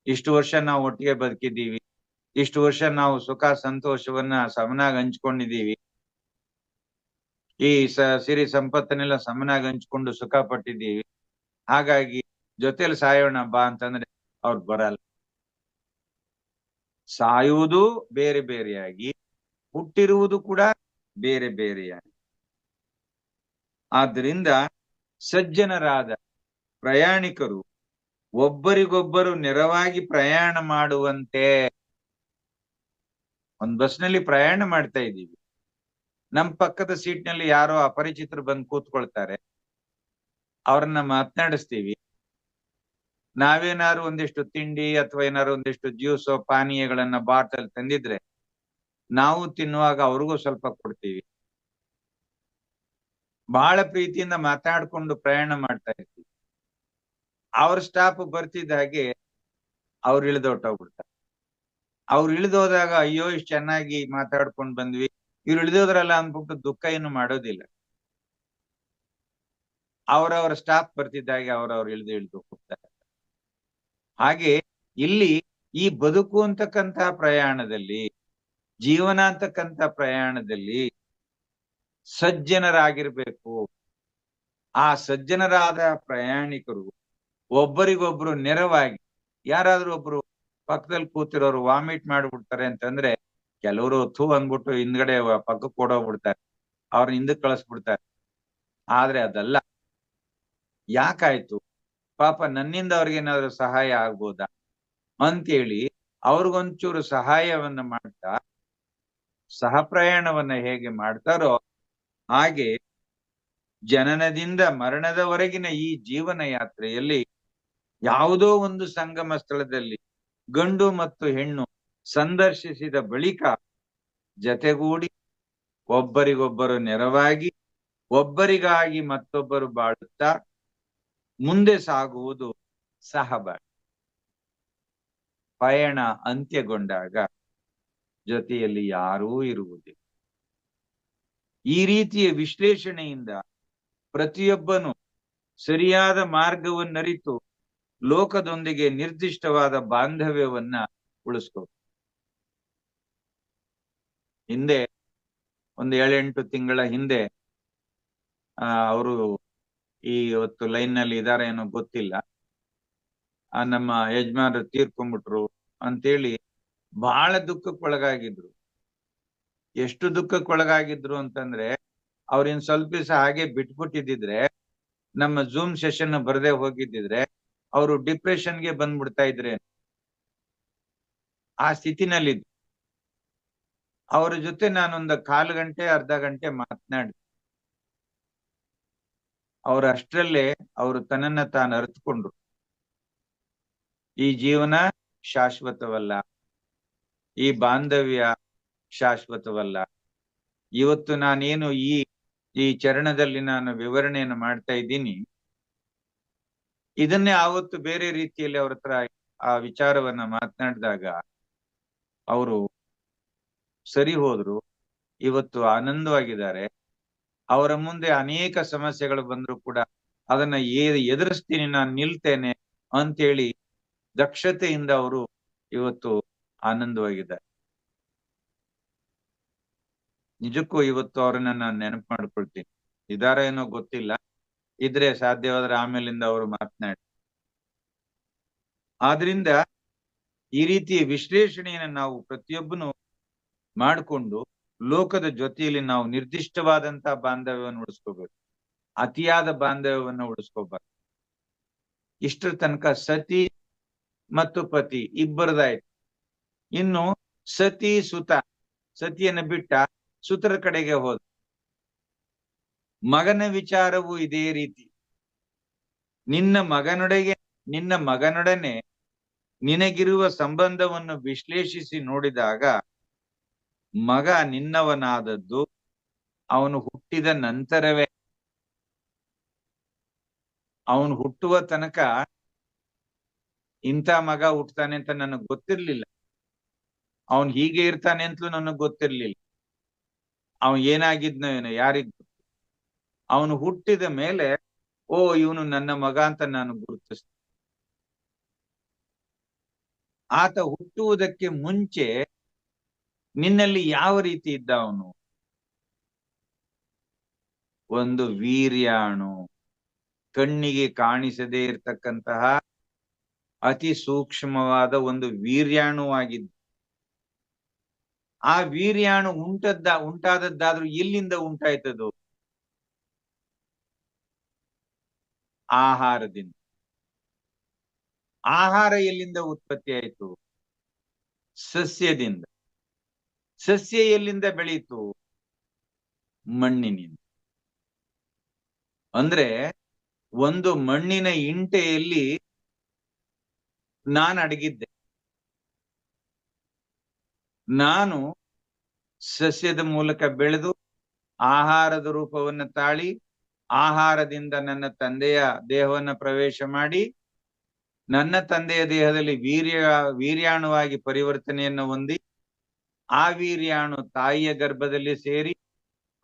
ಇಷ್ಟು ವರ್ಷ ನಾವು ಒಟ್ಟಿಗೆ ಬದುಕಿದ್ದೀವಿ, ಇಷ್ಟು ವರ್ಷ ನಾವು ಸುಖ ಸಂತೋಷವನ್ನ ಸಮನಾಗಿ ಹಂಚ್ಕೊಂಡಿದ್ದೀವಿ, ಈ ಸಿರಿ ಸಂಪತ್ತನ್ನೆಲ್ಲ ಸಮನಾಗಿ ಹಂಚ್ಕೊಂಡು ಸುಖ ಪಟ್ಟಿದ್ದೀವಿ, ಹಾಗಾಗಿ ಜೊತೆಲಿ ಸಾಯೋಣ ಬಾ ಅಂತಂದ್ರೆ ಅವ್ರು ಬರಲ್ಲ. ಸಾಯುವುದು ಬೇರೆ ಬೇರೆಯಾಗಿ, ಹುಟ್ಟಿರುವುದು ಕೂಡ ಬೇರೆ ಬೇರೆಯಾಗಿ. ಆದ್ದರಿಂದ ಸಜ್ಜನರಾದ ಪ್ರಯಾಣಿಕರು ಒಬ್ಬರಿಗೊಬ್ಬರು ನೆರವಾಗಿ ಪ್ರಯಾಣ ಮಾಡುವಂತೆ. ಒಂದ್ ಬಸ್ನಲ್ಲಿ ಪ್ರಯಾಣ ಮಾಡ್ತಾ ಇದ್ದೀವಿ, ನಮ್ ಪಕ್ಕದ ಸೀಟ್ನಲ್ಲಿ ಯಾರೋ ಅಪರಿಚಿತರು ಬಂದು ಕೂತ್ಕೊಳ್ತಾರೆ, ಅವ್ರನ್ನ ಮಾತನಾಡಿಸ್ತೀವಿ. ನಾವೇನಾದ್ರು ಒಂದಿಷ್ಟು ತಿಂಡಿ ಅಥವಾ ಏನಾದ್ರು ಒಂದಿಷ್ಟು ಜ್ಯೂಸೋ ಪಾನೀಯಗಳನ್ನ ಬಾಟಲ್ ತಂದಿದ್ರೆ ನಾವು ತಿನ್ನುವಾಗ ಅವ್ರಿಗೂ ಸ್ವಲ್ಪ ಕೊಡ್ತೀವಿ. ಬಹಳ ಪ್ರೀತಿಯಿಂದ ಮಾತಾಡ್ಕೊಂಡು ಪ್ರಯಾಣ ಮಾಡ್ತಾ ಇರ್ತೀವಿ. ಅವ್ರ ಸ್ಟಾಪ್ ಬರ್ತಿದ್ದ ಹಾಗೆ ಅವ್ರು ಇಳಿದೊಟ್ಟೋಗ್ಬಿಡ್ತಾರೆ. ಅವ್ರು ಇಳಿದೋದಾಗ ಅಯ್ಯೋ ಇಷ್ಟು ಚೆನ್ನಾಗಿ ಮಾತಾಡ್ಕೊಂಡ್ ಬಂದ್ವಿ, ಇವ್ರು ಇಳಿದೋದ್ರಲ್ಲ ಅಂದ್ಬಿಟ್ಟು ದುಃಖ ಏನು ಮಾಡೋದಿಲ್ಲ. ಅವ್ರವ್ರ ಸ್ಟಾಪ್ ಬರ್ತಿದ್ದಾಗೆ ಅವ್ರವ್ರು ಇಳಿದು ಹೋಗ್ತಾರೆ. ಹಾಗೆ ಇಲ್ಲಿ ಈ ಬದುಕು ಅಂತಕ್ಕಂಥ ಪ್ರಯಾಣದಲ್ಲಿ, ಜೀವನ ಅಂತಕ್ಕಂಥ ಪ್ರಯಾಣದಲ್ಲಿ ಸಜ್ಜನರಾಗಿರ್ಬೇಕು. ಆ ಸಜ್ಜನರಾದ ಪ್ರಯಾಣಿಕರು ಒಬ್ಬರಿಗೊಬ್ರು ನೆರವಾಗಿ, ಯಾರಾದ್ರೂ ಒಬ್ರು ಪಕ್ಕದಲ್ಲಿ ಕೂತಿರೋರು ವಾಮಿಟ್ ಮಾಡ್ಬಿಡ್ತಾರೆ ಅಂತಂದ್ರೆ ಕೆಲವರು ಥೂ ಅಂದ್ಬಿಟ್ಟು ಹಿಂದ್ಗಡೆ ಪಕ್ಕಕ್ಕೆ ಓಡೋಗ್ಬಿಡ್ತಾರೆ, ಅವ್ರನ್ನ ಹಿಂದಕ್ಕೆ ಕಳಿಸ್ಬಿಡ್ತಾರೆ. ಆದ್ರೆ ಅದಲ್ಲ. ಯಾಕಾಯ್ತು ಪಾಪ, ನನ್ನಿಂದ ಅವ್ರಿಗೇನಾದ್ರು ಸಹಾಯ ಆಗ್ಬೋದಾ ಅಂತೇಳಿ ಅವ್ರಿಗೊಂಚೂರು ಸಹಾಯವನ್ನ ಮಾಡ್ತಾ ಸಹ ಪ್ರಯಾಣವನ್ನ ಹೇಗೆ ಮಾಡ್ತಾರೋ ಹಾಗೆ ಜನನದಿಂದ ಮರಣದವರೆಗಿನ ಈ ಜೀವನ ಯಾತ್ರೆಯಲ್ಲಿ ಯಾವುದೋ ಒಂದು ಸಂಗಮ ಸ್ಥಳದಲ್ಲಿ ಗಂಡು ಮತ್ತು ಹೆಣ್ಣು ಸಂದರ್ಶಿಸಿದ ಬಳಿಕ ಜತೆಗೂಡಿ ಒಬ್ಬರಿಗೊಬ್ಬರು ನೆರವಾಗಿ ಒಬ್ಬರಿಗಾಗಿ ಮತ್ತೊಬ್ಬರು ಬಾಳುತ್ತಾ ಮುಂದೆ ಸಾಗುವುದು ಸಹಬಾಳ್ವೆ. ಪಯಣ ಅಂತ್ಯಗೊಂಡಾಗ ಜೊತೆಯಲ್ಲಿ ಯಾರೂ ಇರುವುದಿಲ್ಲ. ಈ ರೀತಿಯ ವಿಶ್ಲೇಷಣೆಯಿಂದ ಪ್ರತಿಯೊಬ್ಬನು ಸರಿಯಾದ ಮಾರ್ಗವನ್ನರಿತು ಲೋಕದೊಂದಿಗೆ ನಿರ್ದಿಷ್ಟವಾದ ಬಾಂಧವ್ಯವನ್ನ ಉಳಿಸ್ಕೋ. ಹಿಂದೆ ಒಂದು 7-8 ತಿಂಗಳ ಹಿಂದೆ ಅವರು ಇವತ್ತು ಲೈನ್ ನಲ್ಲಿ ಇದಾರೆ ಏನೋ ಗೊತ್ತಿಲ್ಲ, ನಮ್ಮ ಯಜಮಾನರು ತೀರ್ಕೊಂಡ್ಬಿಟ್ರು ಅಂತೇಳಿ ಬಹಳ ದುಃಖಕ್ಕೊಳಗಾಗಿದ್ರು. ಎಷ್ಟು ದುಃಖಕ್ಕೊಳಗಾಗಿದ್ರು ಅಂತಂದ್ರೆ ಅವ್ರಿನ್ ಸ್ವಲ್ಪ ದಿವಸ ಹಾಗೆ ಬಿಟ್ಬಿಟ್ಟಿದ್ರೆ, ನಮ್ಮ ಜೂಮ್ ಸೆಷನ್ ಬರದೆ ಹೋಗಿದ್ದಿದ್ರೆ ಅವರು ಡಿಪ್ರೆಷನ್ಗೆ ಬಂದ್ಬಿಡ್ತಾ ಇದ್ರೆ. ಆ ಸ್ಥಿತಿನಲ್ಲಿದ್ದು ಅವರ ಜೊತೆ ನಾನೊಂದು 1/4 ಗಂಟೆ ಅರ್ಧ ಗಂಟೆ ಮಾತನಾಡಿ, ಅವ್ರ ಅಷ್ಟರಲ್ಲೇ ಅವರು ತನ್ನನ್ನ ತಾನು ಅರಿತುಕೊಂಡ್ರು. ಈ ಜೀವನ ಶಾಶ್ವತವಲ್ಲ, ಈ ಬಾಂಧವ್ಯ ಶಾಶ್ವತವಲ್ಲ. ಇವತ್ತು ನಾನೇನು ಈ ಚರಣದಲ್ಲಿ ನಾನು ವಿವರಣೆಯನ್ನು ಮಾಡ್ತಾ ಇದ್ದೀನಿ, ಇದನ್ನೇ ಆವತ್ತು ಬೇರೆ ರೀತಿಯಲ್ಲಿ ಅವ್ರ ಹತ್ರ ಆ ವಿಚಾರವನ್ನ ಮಾತನಾಡಿದಾಗ ಅವರು ಸರಿ ಹೋದ್ರು. ಇವತ್ತು ಆನಂದವಾಗಿದ್ದಾರೆ. ಅವರ ಮುಂದೆ ಅನೇಕ ಸಮಸ್ಯೆಗಳು ಬಂದ್ರು ಕೂಡ ಅದನ್ನ ಎದುರಿಸ್ತೀನಿ, ನಾನು ನಿಲ್ತೇನೆ ಅಂತೇಳಿ ದಕ್ಷತೆಯಿಂದ ಅವರು ಇವತ್ತು ಆನಂದವಾಗಿದ್ದಾರೆ. ನಿಜಕ್ಕೂ ಇವತ್ತು ಅವರನ್ನ ನಾನು ನೆನಪು ಮಾಡ್ಕೊಳ್ತೀನಿ. ಇದಾರ ಏನೋ ಗೊತ್ತಿಲ್ಲ, ಇದ್ರೆ ಸಾಧ್ಯವಾದ್ರೆ ಆಮೇಲಿಂದ ಅವರು ಮಾತನಾಡಿ. ಆದ್ರಿಂದ ಈ ರೀತಿಯ ವಿಶ್ಲೇಷಣೆಯನ್ನು ನಾವು ಪ್ರತಿಯೊಬ್ಬನು ಮಾಡಿಕೊಂಡು ಲೋಕದ ಜೊತೆಯಲ್ಲಿ ನಾವು ನಿರ್ದಿಷ್ಟವಾದಂತಹ ಬಾಂಧವ್ಯವನ್ನು ಉಳಿಸ್ಕೋಬೇಕು, ಅತಿಯಾದ ಬಾಂಧವ್ಯವನ್ನು ಉಳಿಸ್ಕೋಬಾರ್ದು. ಇಷ್ಟರ ತನಕ ಸತಿ ಮತ್ತು ಪತಿ ಇಬ್ಬರದಾಯ್ತು. ಇನ್ನು ಸತಿ ಸುತ, ಸತಿಯನ್ನು ಬಿಟ್ಟ ಸುತರ ಕಡೆಗೆ ಹೋದ. ಮಗನ ವಿಚಾರವೂ ಇದೇ ರೀತಿ. ನಿನ್ನ ಮಗನೊಡನೆ ನಿನಗಿರುವ ಸಂಬಂಧವನ್ನು ವಿಶ್ಲೇಷಿಸಿ ನೋಡಿದಾಗ ಮಗ ನಿನ್ನವನಾದದ್ದು ಅವನು ಹುಟ್ಟಿದ ನಂತರವೇ. ಅವನು ಹುಟ್ಟುವ ತನಕ ಇಂಥ ಮಗ ಹುಟ್ಟತಾನೆ ಅಂತ ನನಗ್ ಗೊತ್ತಿರ್ಲಿಲ್ಲ. ಅವನ್ ಹೀಗೆ ಇರ್ತಾನೆ ಅಂತಲೂ ನನಗ್ ಗೊತ್ತಿರ್ಲಿಲ್ಲ. ಅವನ್ ಏನಾಗಿದ್ನೋ ಏನೋ ಯಾರಿಗ್ ಗೊತ್ತು. ಅವನು ಹುಟ್ಟಿದ ಮೇಲೆ ಓ ಇವನು ನನ್ನ ಮಗ ಅಂತ ನಾನು ಗುರುತಿಸ್ತೀನಿ. ಆತ ಹುಟ್ಟುವುದಕ್ಕೆ ಮುಂಚೆ ನಿನ್ನಲ್ಲಿ ಯಾವ ರೀತಿ ಇದ್ದ ಅವನು? ಒಂದು ವೀರ್ಯಾಣು, ಕಣ್ಣಿಗೆ ಕಾಣಿಸದೇ ಇರತಕ್ಕಂತಹ ಅತಿ ಸೂಕ್ಷ್ಮವಾದ ಒಂದು ವೀರ್ಯಾಣುವಾಗಿದ್ದ. ಆ ವೀರ್ಯಾಣು ಉಂಟಾದದ್ದಾದ್ರೂ ಎಲ್ಲಿಂದ ಉಂಟಾಯ್ತದು? ಆಹಾರದಿಂದ. ಆಹಾರ ಎಲ್ಲಿಂದ ಉತ್ಪತ್ತಿ ಆಯಿತು? ಸಸ್ಯದಿಂದ. ಸಸ್ಯ ಎಲ್ಲಿಂದ ಬೆಳೀತು? ಮಣ್ಣಿನಿಂದ. ಅಂದ್ರೆ ಒಂದು ಮಣ್ಣಿನ ಇಂಟೆಯಲ್ಲಿ ನಾನು ಅಡಗಿದ್ದೆ. ನಾನು ಸಸ್ಯದ ಮೂಲಕ ಬೆಳೆದು ಆಹಾರದ ರೂಪವನ್ನು ತಾಳಿ, ಆಹಾರದಿಂದ ನನ್ನ ತಂದೆಯ ದೇಹವನ್ನು ಪ್ರವೇಶ ಮಾಡಿ, ನನ್ನ ತಂದೆಯ ದೇಹದಲ್ಲಿ ವೀರ್ಯಾಣುವಾಗಿ ಪರಿವರ್ತನೆಯನ್ನು ಹೊಂದಿ, ಆ ವೀರ್ಯಾಣು ತಾಯಿಯ ಗರ್ಭದಲ್ಲಿ ಸೇರಿ,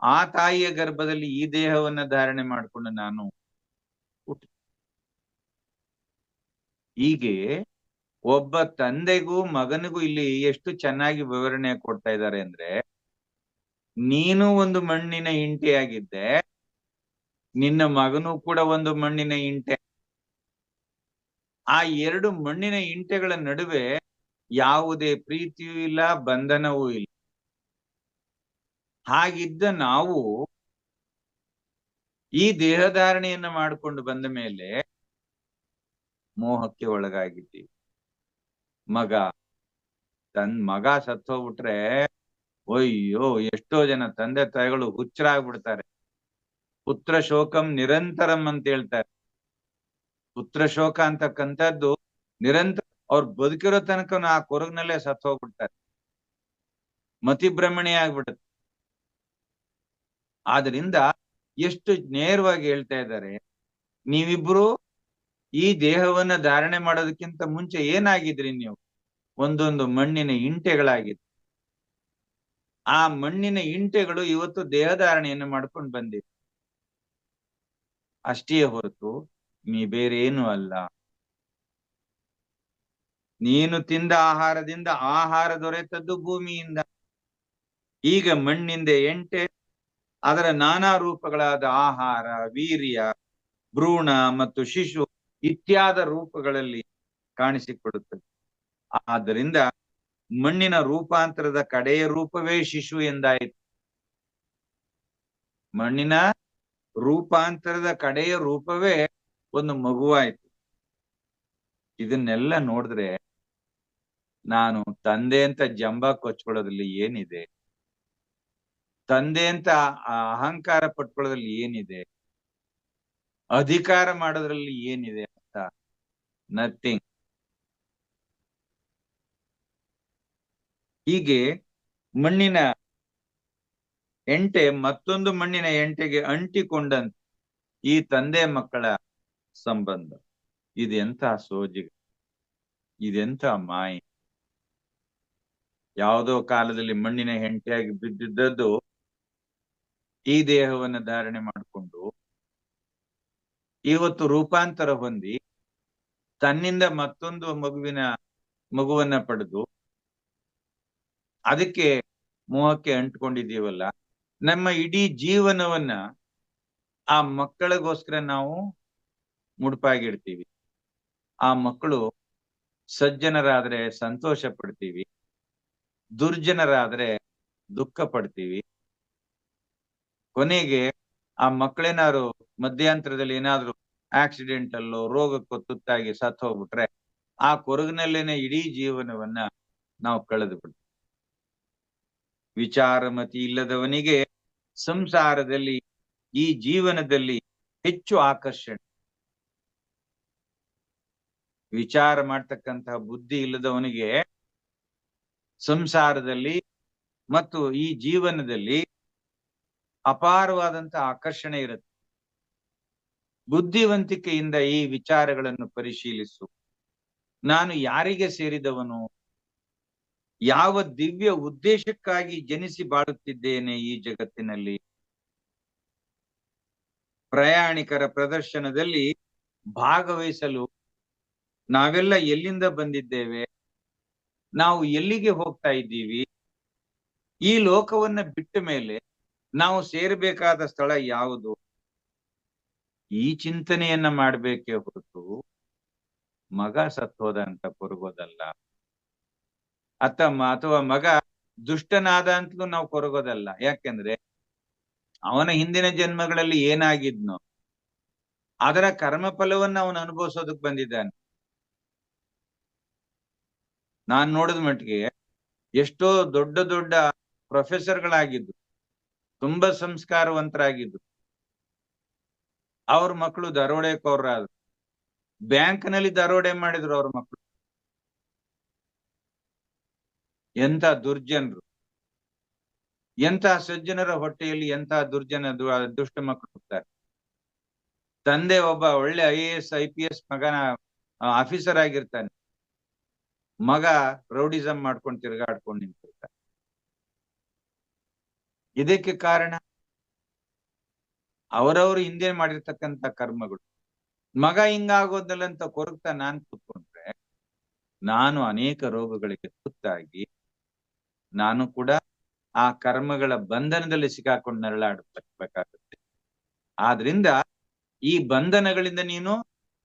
ಆ ತಾಯಿಯ ಗರ್ಭದಲ್ಲಿ ಈ ದೇಹವನ್ನು ಧಾರಣೆ ಮಾಡಿಕೊಂಡು ನಾನು ಹುಟ್ಟಿ. ಹೀಗೆ ಒಬ್ಬ ತಂದೆಗೂ ಮಗನಿಗೂ ಇಲ್ಲಿ ಎಷ್ಟು ಚೆನ್ನಾಗಿ ವಿವರಣೆ ಕೊಡ್ತಾ ಇದ್ದಾರೆ ಅಂದ್ರೆ, ನೀನು ಒಂದು ಮಣ್ಣಿನ ಇಂಟೆಯಾಗಿದ್ದೆ, ನಿನ್ನ ಮಗನೂ ಕೂಡ ಒಂದು ಮಣ್ಣಿನ ಇಂಟೆ. ಆ ಎರಡು ಮಣ್ಣಿನ ಇಂಟೆಗಳ ನಡುವೆ ಯಾವುದೇ ಪ್ರೀತಿಯೂ ಇಲ್ಲ, ಬಂಧನವೂ ಇಲ್ಲ. ಹಾಗಿದ್ದ ನಾವು ಈ ದೇಹಧಾರಣೆಯನ್ನ ಮಾಡಿಕೊಂಡು ಬಂದ ಮೇಲೆ ಮೋಹಕ್ಕೆ ಒಳಗಾಗಿದ್ದೀವಿ. ಮಗ ಸತ್ತೋಗ್ಬಿಟ್ರೆ ಅಯ್ಯೋ ಎಷ್ಟೋ ಜನ ತಂದೆ ತಾಯಿಗಳು ಹುಚ್ಚರಾಗ್ಬಿಡ್ತಾರೆ. ಪುತ್ರ ಶೋಕಂ ನಿರಂತರಂ ಅಂತ ಹೇಳ್ತಾರೆ. ಪುತ್ರ ಶೋಕ ಅಂತಕ್ಕಂಥದ್ದು ನಿರಂತರ. ಅವ್ರು ಬದುಕಿರೋ ತನಕ ಆ ಕೊರಗಿನಲ್ಲೇ ಸತ್ತು ಹೋಗ್ಬಿಡ್ತಾರೆ. ಮತಿಭ್ರಮಣೆ ಆಗ್ಬಿಡುತ್ತೆ. ಆದ್ರಿಂದ ಎಷ್ಟು ನೇರವಾಗಿ ಹೇಳ್ತಾ ಇದ್ದಾರೆ, ನೀವಿಬ್ರು ಈ ದೇಹವನ್ನ ಧಾರಣೆ ಮಾಡೋದಕ್ಕಿಂತ ಮುಂಚೆ ಏನಾಗಿದ್ರಿ ನೀವು? ಒಂದೊಂದು ಮಣ್ಣಿನ ಇಂಟೆಗಳಾಗಿದ್ರಿ. ಆ ಮಣ್ಣಿನ ಇಂಟೆಗಳು ಇವತ್ತು ದೇಹಧಾರಣೆಯನ್ನು ಮಾಡ್ಕೊಂಡು ಬಂದಿವೆ. ಅಷ್ಟೇ ಹೊರತು ನೀ ಬೇರೆ ಏನು ಅಲ್ಲ. ನೀನು ತಿಂದ ಆಹಾರದಿಂದ ಆಹಾರ ದೊರೆತದ್ದು ಭೂಮಿಯಿಂದ. ಈಗ ಮಣ್ಣಿಂದ ಎಂಟೆ, ಅದರ ನಾನಾ ರೂಪಗಳಾದ ಆಹಾರ, ವೀರ್ಯ, ಭ್ರೂಣ ಮತ್ತು ಶಿಶು ಇತ್ಯಾದ ರೂಪಗಳಲ್ಲಿ ಕಾಣಿಸಿಕೊಡುತ್ತದೆ. ಆದ್ದರಿಂದ ಮಣ್ಣಿನ ರೂಪಾಂತರದ ಕಡೆಯ ರೂಪವೇ ಶಿಶು ಎಂದಾಯಿತು. ಮಣ್ಣಿನ ರೂಪಾಂತರದ ಕಡೆಯ ರೂಪವೇ ಒಂದು ಮಗುವಾಯಿತು. ಇದನ್ನೆಲ್ಲ ನೋಡಿದ್ರೆ ನಾನು ತಂದೆ ಅಂತ ಜಂಬ ಕೊಚ್ಕೊಳ್ಳೋದ್ರಲ್ಲಿ ಏನಿದೆ? ತಂದೆ ಅಂತ ಅಹಂಕಾರ ಪಟ್ಕೊಳ್ಳೋದ್ರಲ್ಲಿ ಏನಿದೆ? ಅಧಿಕಾರ ಮಾಡೋದ್ರಲ್ಲಿ ಏನಿದೆ ಅಂತ? ನಥಿಂಗ್. ಹೀಗೆ ಮಣ್ಣಿನ ಎಂಟೆ ಮತ್ತೊಂದು ಮಣ್ಣಿನ ಎಂಟೆಗೆ ಅಂಟಿಕೊಂಡಂತೆ ಈ ತಂದೆ ಮಕ್ಕಳ ಸಂಬಂಧ. ಇದೆಂತ ಸೋಜಿಗ, ಇದೆಂತ ಮಾಯಿ. ಯಾವುದೋ ಕಾಲದಲ್ಲಿ ಮಣ್ಣಿನ ಹೆಂಟೆಯಾಗಿ ಬಿದ್ದಿದ್ದದ್ದು ಈ ದೇಹವನ್ನು ಧಾರಣೆ ಮಾಡಿಕೊಂಡು ಇವತ್ತು ರೂಪಾಂತರ ಹೊಂದಿ ತನ್ನಿಂದ ಮತ್ತೊಂದು ಮಗುವನ್ನ ಪಡೆದು ಅದಕ್ಕೆ ಮೋಹಕ್ಕೆ ಅಂಟ್ಕೊಂಡಿದ್ದೀವಲ್ಲ. ನಮ್ಮ ಇಡೀ ಜೀವನವನ್ನ ಆ ಮಕ್ಕಳಿಗೋಸ್ಕರ ನಾವು ಮುಡುಪಾಗಿಡ್ತೀವಿ. ಆ ಮಕ್ಕಳು ಸಜ್ಜನರಾದ್ರೆ ಸಂತೋಷ ಪಡ್ತೀವಿ, ದುರ್ಜನರಾದ್ರೆ ದುಃಖ ಪಡ್ತೀವಿ. ಕೊನೆಗೆ ಆ ಮಕ್ಕಳೇನಾದ್ರು ಮಧ್ಯಂತರದಲ್ಲಿ ಏನಾದ್ರು ಆಕ್ಸಿಡೆಂಟ್ ಅಲ್ಲೋ ರೋಗಕ್ಕೋ ತುತ್ತಾಗಿ ಸತ್ತು ಹೋಗ್ಬಿಟ್ರೆ ಆ ಕೊರಗಿನಲ್ಲೇನೆ ಇಡೀ ಜೀವನವನ್ನ ನಾವು ಕಳೆದು ಬಿಡ್ತೀವಿ. ವಿಚಾರಮತಿ ಇಲ್ಲದವನಿಗೆ ಸಂಸಾರದಲ್ಲಿ, ಈ ಜೀವನದಲ್ಲಿ ಹೆಚ್ಚು ಆಕರ್ಷಣೆ. ವಿಚಾರ ಮಾಡ್ತಕ್ಕಂತಹ ಬುದ್ಧಿ ಇಲ್ಲದವನಿಗೆ ಸಂಸಾರದಲ್ಲಿ ಮತ್ತು ಈ ಜೀವನದಲ್ಲಿ ಅಪಾರವಾದಂತ ಆಕರ್ಷಣೆ ಇರುತ್ತೆ. ಬುದ್ಧಿವಂತಿಕೆಯಿಂದ ಈ ವಿಚಾರಗಳನ್ನು ಪರಿಶೀಲಿಸು. ನಾನು ಯಾರಿಗೆ ಸೇರಿದವನು? ಯಾವ ದಿವ್ಯ ಉದ್ದೇಶಕ್ಕಾಗಿ ಜನಿಸಿ ಬಾಳುತ್ತಿದ್ದೇನೆ ಈ ಜಗತ್ತಿನಲ್ಲಿ? ಪ್ರಯಾಣಿಕರ ಪ್ರದರ್ಶನದಲ್ಲಿ ಭಾಗವಹಿಸಲು ನಾವೆಲ್ಲ ಎಲ್ಲಿಂದ ಬಂದಿದ್ದೇವೆ? ನಾವು ಎಲ್ಲಿಗೆ ಹೋಗ್ತಾ ಇದ್ದೀವಿ? ಈ ಲೋಕವನ್ನ ಬಿಟ್ಟ ಮೇಲೆ ನಾವು ಸೇರಬೇಕಾದ ಸ್ಥಳ ಯಾವುದು? ಈ ಚಿಂತನೆಯನ್ನ ಮಾಡ್ಬೇಕೇ ಹೊರತು ಮಗ ಸತ್ತೋದ ಅಂತ ಕೊರಗೋದಲ್ಲ, ಅಥವಾ ಮಗ ದುಷ್ಟನಾದ ಅಂತಲೂ ನಾವು ಕೊರಗೋದಲ್ಲ. ಯಾಕೆಂದ್ರೆ ಅವನ ಹಿಂದಿನ ಜನ್ಮಗಳಲ್ಲಿ ಏನಾಗಿದ್ನೋ ಅದರ ಕರ್ಮ ಫಲವನ್ನ ಅವನು ಅನುಭವಿಸೋದಕ್ ಬಂದಿದ್ದಾನೆ. ನಾನ್ ನೋಡಿದ ಮಟ್ಟಿಗೆ ಎಷ್ಟೋ ದೊಡ್ಡ ದೊಡ್ಡ ಪ್ರೊಫೆಸರ್ಗಳಾಗಿದ್ದು, ತುಂಬಾ ಸಂಸ್ಕಾರವಂತರಾಗಿದ್ದು, ಅವ್ರ ಮಕ್ಕಳು ದರೋಡೆಕೋರರಾದ್ರು. ಬ್ಯಾಂಕ್ನಲ್ಲಿ ದರೋಡೆ ಮಾಡಿದ್ರು ಅವ್ರ ಮಕ್ಕಳು. ಎಂತ ದುರ್ಜನರು! ಎಂತ ಸಜ್ಜನರ ಹೊಟ್ಟೆಯಲ್ಲಿ ಎಂತ ದುಷ್ಟ ಮಕ್ಕಳು ಹುಟ್ಟುತ್ತಾರೆ. ತಂದೆ ಒಬ್ಬ ಒಳ್ಳೆ IAS IPS ಮಗನ ಆಫೀಸರ್ ಆಗಿರ್ತಾನೆ, ಮಗ ರೌಡಿಸಂ ಮಾಡ್ಕೊಂಡು ತಿರುಗಾಡ್ಕೊಂಡು ನಿಂತಿರ್ತಾನೆ. ಇದಕ್ಕೆ ಕಾರಣ ಅವರವರು ಹಿಂದೆ ಮಾಡಿರ್ತಕ್ಕಂಥ ಕರ್ಮಗಳು. ಮಗ ಹಿಂಗಾಗೋದಲ್ಲ ಅಂತ ಕೊರಗ್ತಾ ನಾನ್ ಕೂತ್ಕೊಂಡ್ರೆ ನಾನು ಅನೇಕ ರೋಗಗಳಿಗೆ ತುತ್ತಾಗಿ ನಾನು ಕೂಡ ಆ ಕರ್ಮಗಳ ಬಂಧನದಲ್ಲಿ ಸಿಕ್ಕಾಕೊಂಡು ನರಳಾಡಬೇಕಾಗುತ್ತೆ. ಆದ್ರಿಂದ ಈ ಬಂಧನಗಳಿಂದ ನೀನು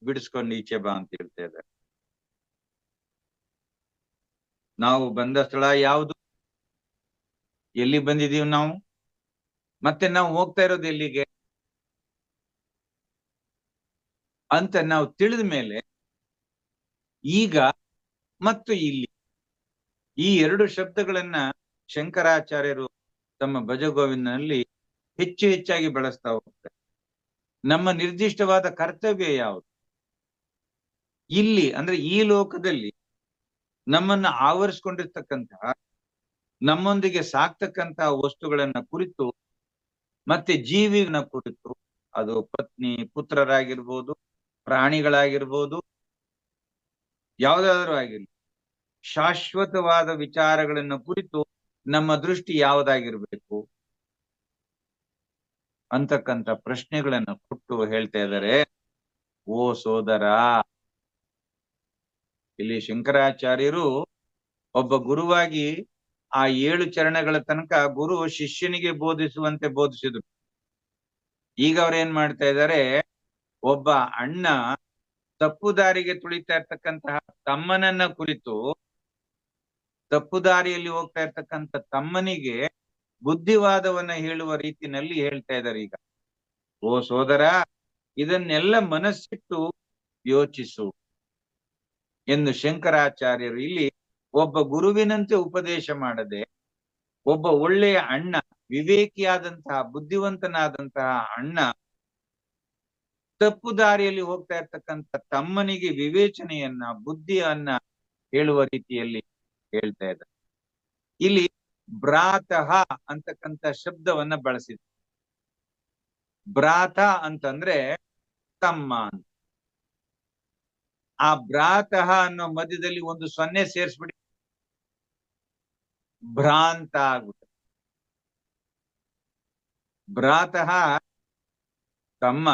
ಬಿಡಿಸ್ಕೊಂಡು ಈಚೆ ಬಾ ಅಂತ ಹೇಳ್ತಾ ಇದ್ದಾರೆ. ನಾವು ಬಂದ ಸ್ಥಳ ಯಾವುದು? ಎಲ್ಲಿ ಬಂದಿದೀವಿ ನಾವು? ಮತ್ತೆ ನಾವು ಹೋಗ್ತಾ ಇರೋದು ಎಲ್ಲಿಗೆ ಅಂತ ನಾವು ತಿಳಿದ ಮೇಲೆ ಈಗ ಮತ್ತು ಇಲ್ಲಿ ಈ ಎರಡು ಶಬ್ದಗಳನ್ನ ಶಂಕರಾಚಾರ್ಯರು ತಮ್ಮ ಭಜಗೋವಿಂದನಲ್ಲಿ ಹೆಚ್ಚು ಹೆಚ್ಚಾಗಿ ಬಳಸ್ತಾ ಹೋಗ್ತಾರೆ. ನಮ್ಮ ನಿರ್ದಿಷ್ಟವಾದ ಕರ್ತವ್ಯ ಯಾವುದು? ಇಲ್ಲಿ ಅಂದ್ರೆ ಈ ಲೋಕದಲ್ಲಿ ನಮ್ಮನ್ನ ಆವರಿಸ್ಕೊಂಡಿರ್ತಕ್ಕಂತಹ, ನಮ್ಮೊಂದಿಗೆ ಸಾಕ್ತಕ್ಕಂತಹ ವಸ್ತುಗಳನ್ನ ಕುರಿತು ಮತ್ತೆ ಜೀವಿನ ಕುರಿತು, ಅದು ಪತ್ನಿ ಪುತ್ರರಾಗಿರ್ಬೋದು, ಪ್ರಾಣಿಗಳಾಗಿರ್ಬೋದು, ಯಾವುದಾದ್ರೂ ಆಗಿರ್ಲಿ, ಶಾಶ್ವತವಾದ ವಿಚಾರಗಳನ್ನ ಕುರಿತು ನಮ್ಮ ದೃಷ್ಟಿ ಯಾವುದಾಗಿರ್ಬೇಕು ಅಂತಕ್ಕಂಥ ಪ್ರಶ್ನೆಗಳನ್ನ ಕೊಟ್ಟು ಹೇಳ್ತಾ ಇದ್ದಾರೆ. ಓ ಸೋದರ, ಇಲ್ಲಿ ಶಂಕರಾಚಾರ್ಯರು ಒಬ್ಬ ಗುರುವಾಗಿ ಆ 7 ಚರಣಗಳ ತನಕ ಗುರು ಶಿಷ್ಯನಿಗೆ ಬೋಧಿಸುವಂತೆ ಬೋಧಿಸಿದ್ರು. ಈಗ ಅವ್ರೇನ್ ಮಾಡ್ತಾ ಇದ್ದಾರೆ, ಒಬ್ಬ ಅಣ್ಣ ತಪ್ಪು ದಾರಿಗೆ ತುಳಿತಾ ಇರ್ತಕ್ಕಂತಹ ತಮ್ಮನನ್ನ ಕುರಿತು, ತಪ್ಪು ದಾರಿಯಲ್ಲಿ ಹೋಗ್ತಾ ಇರ್ತಕ್ಕಂಥ ತಮ್ಮನಿಗೆ ಬುದ್ಧಿವಾದವನ್ನ ಹೇಳುವ ರೀತಿನಲ್ಲಿ ಹೇಳ್ತಾ ಇದ್ದಾರೆ. ಈಗ ಓ ಸೋದರ, ಇದನ್ನೆಲ್ಲ ಮನಸ್ಸಿಟ್ಟು ಯೋಚಿಸು ಎಂದು ಶಂಕರಾಚಾರ್ಯರು ಇಲ್ಲಿ ಒಬ್ಬ ಗುರುವಿನಂತೆ ಉಪದೇಶ ಮಾಡದೆ, ಒಬ್ಬ ಒಳ್ಳೆಯ ಅಣ್ಣ, ವಿವೇಕಿಯಾದಂತಹ ಬುದ್ಧಿವಂತನಾದಂತಹ ಅಣ್ಣ ತಪ್ಪು ದಾರಿಯಲ್ಲಿ ಹೋಗ್ತಾ ಇರ್ತಕ್ಕಂಥ ತಮ್ಮನಿಗೆ ವಿವೇಚನೆಯನ್ನ, ಬುದ್ಧಿಯನ್ನ ಹೇಳುವ ರೀತಿಯಲ್ಲಿ ಹೇಳ್ತಾ ಇದ್ದಾರೆ. ಇಲ್ಲಿ ಭ್ರಾತಃ ಅಂತಕ್ಕಂಥ ಶಬ್ದವನ್ನ ಬಳಸಿದ್ರು. ಭ್ರಾತ ಅಂತಂದ್ರೆ ತಮ್ಮ ಅಂತ. ಆ ಭ್ರಾತಃ ಅನ್ನೋ ಮಧ್ಯದಲ್ಲಿ ಒಂದು 0 ಸೇರಿಸ್ಬಿಡಿ, ಭ್ರಾಂತ ಆಗುತ್ತೆ. ಭ್ರಾತಃ ತಮ್ಮ,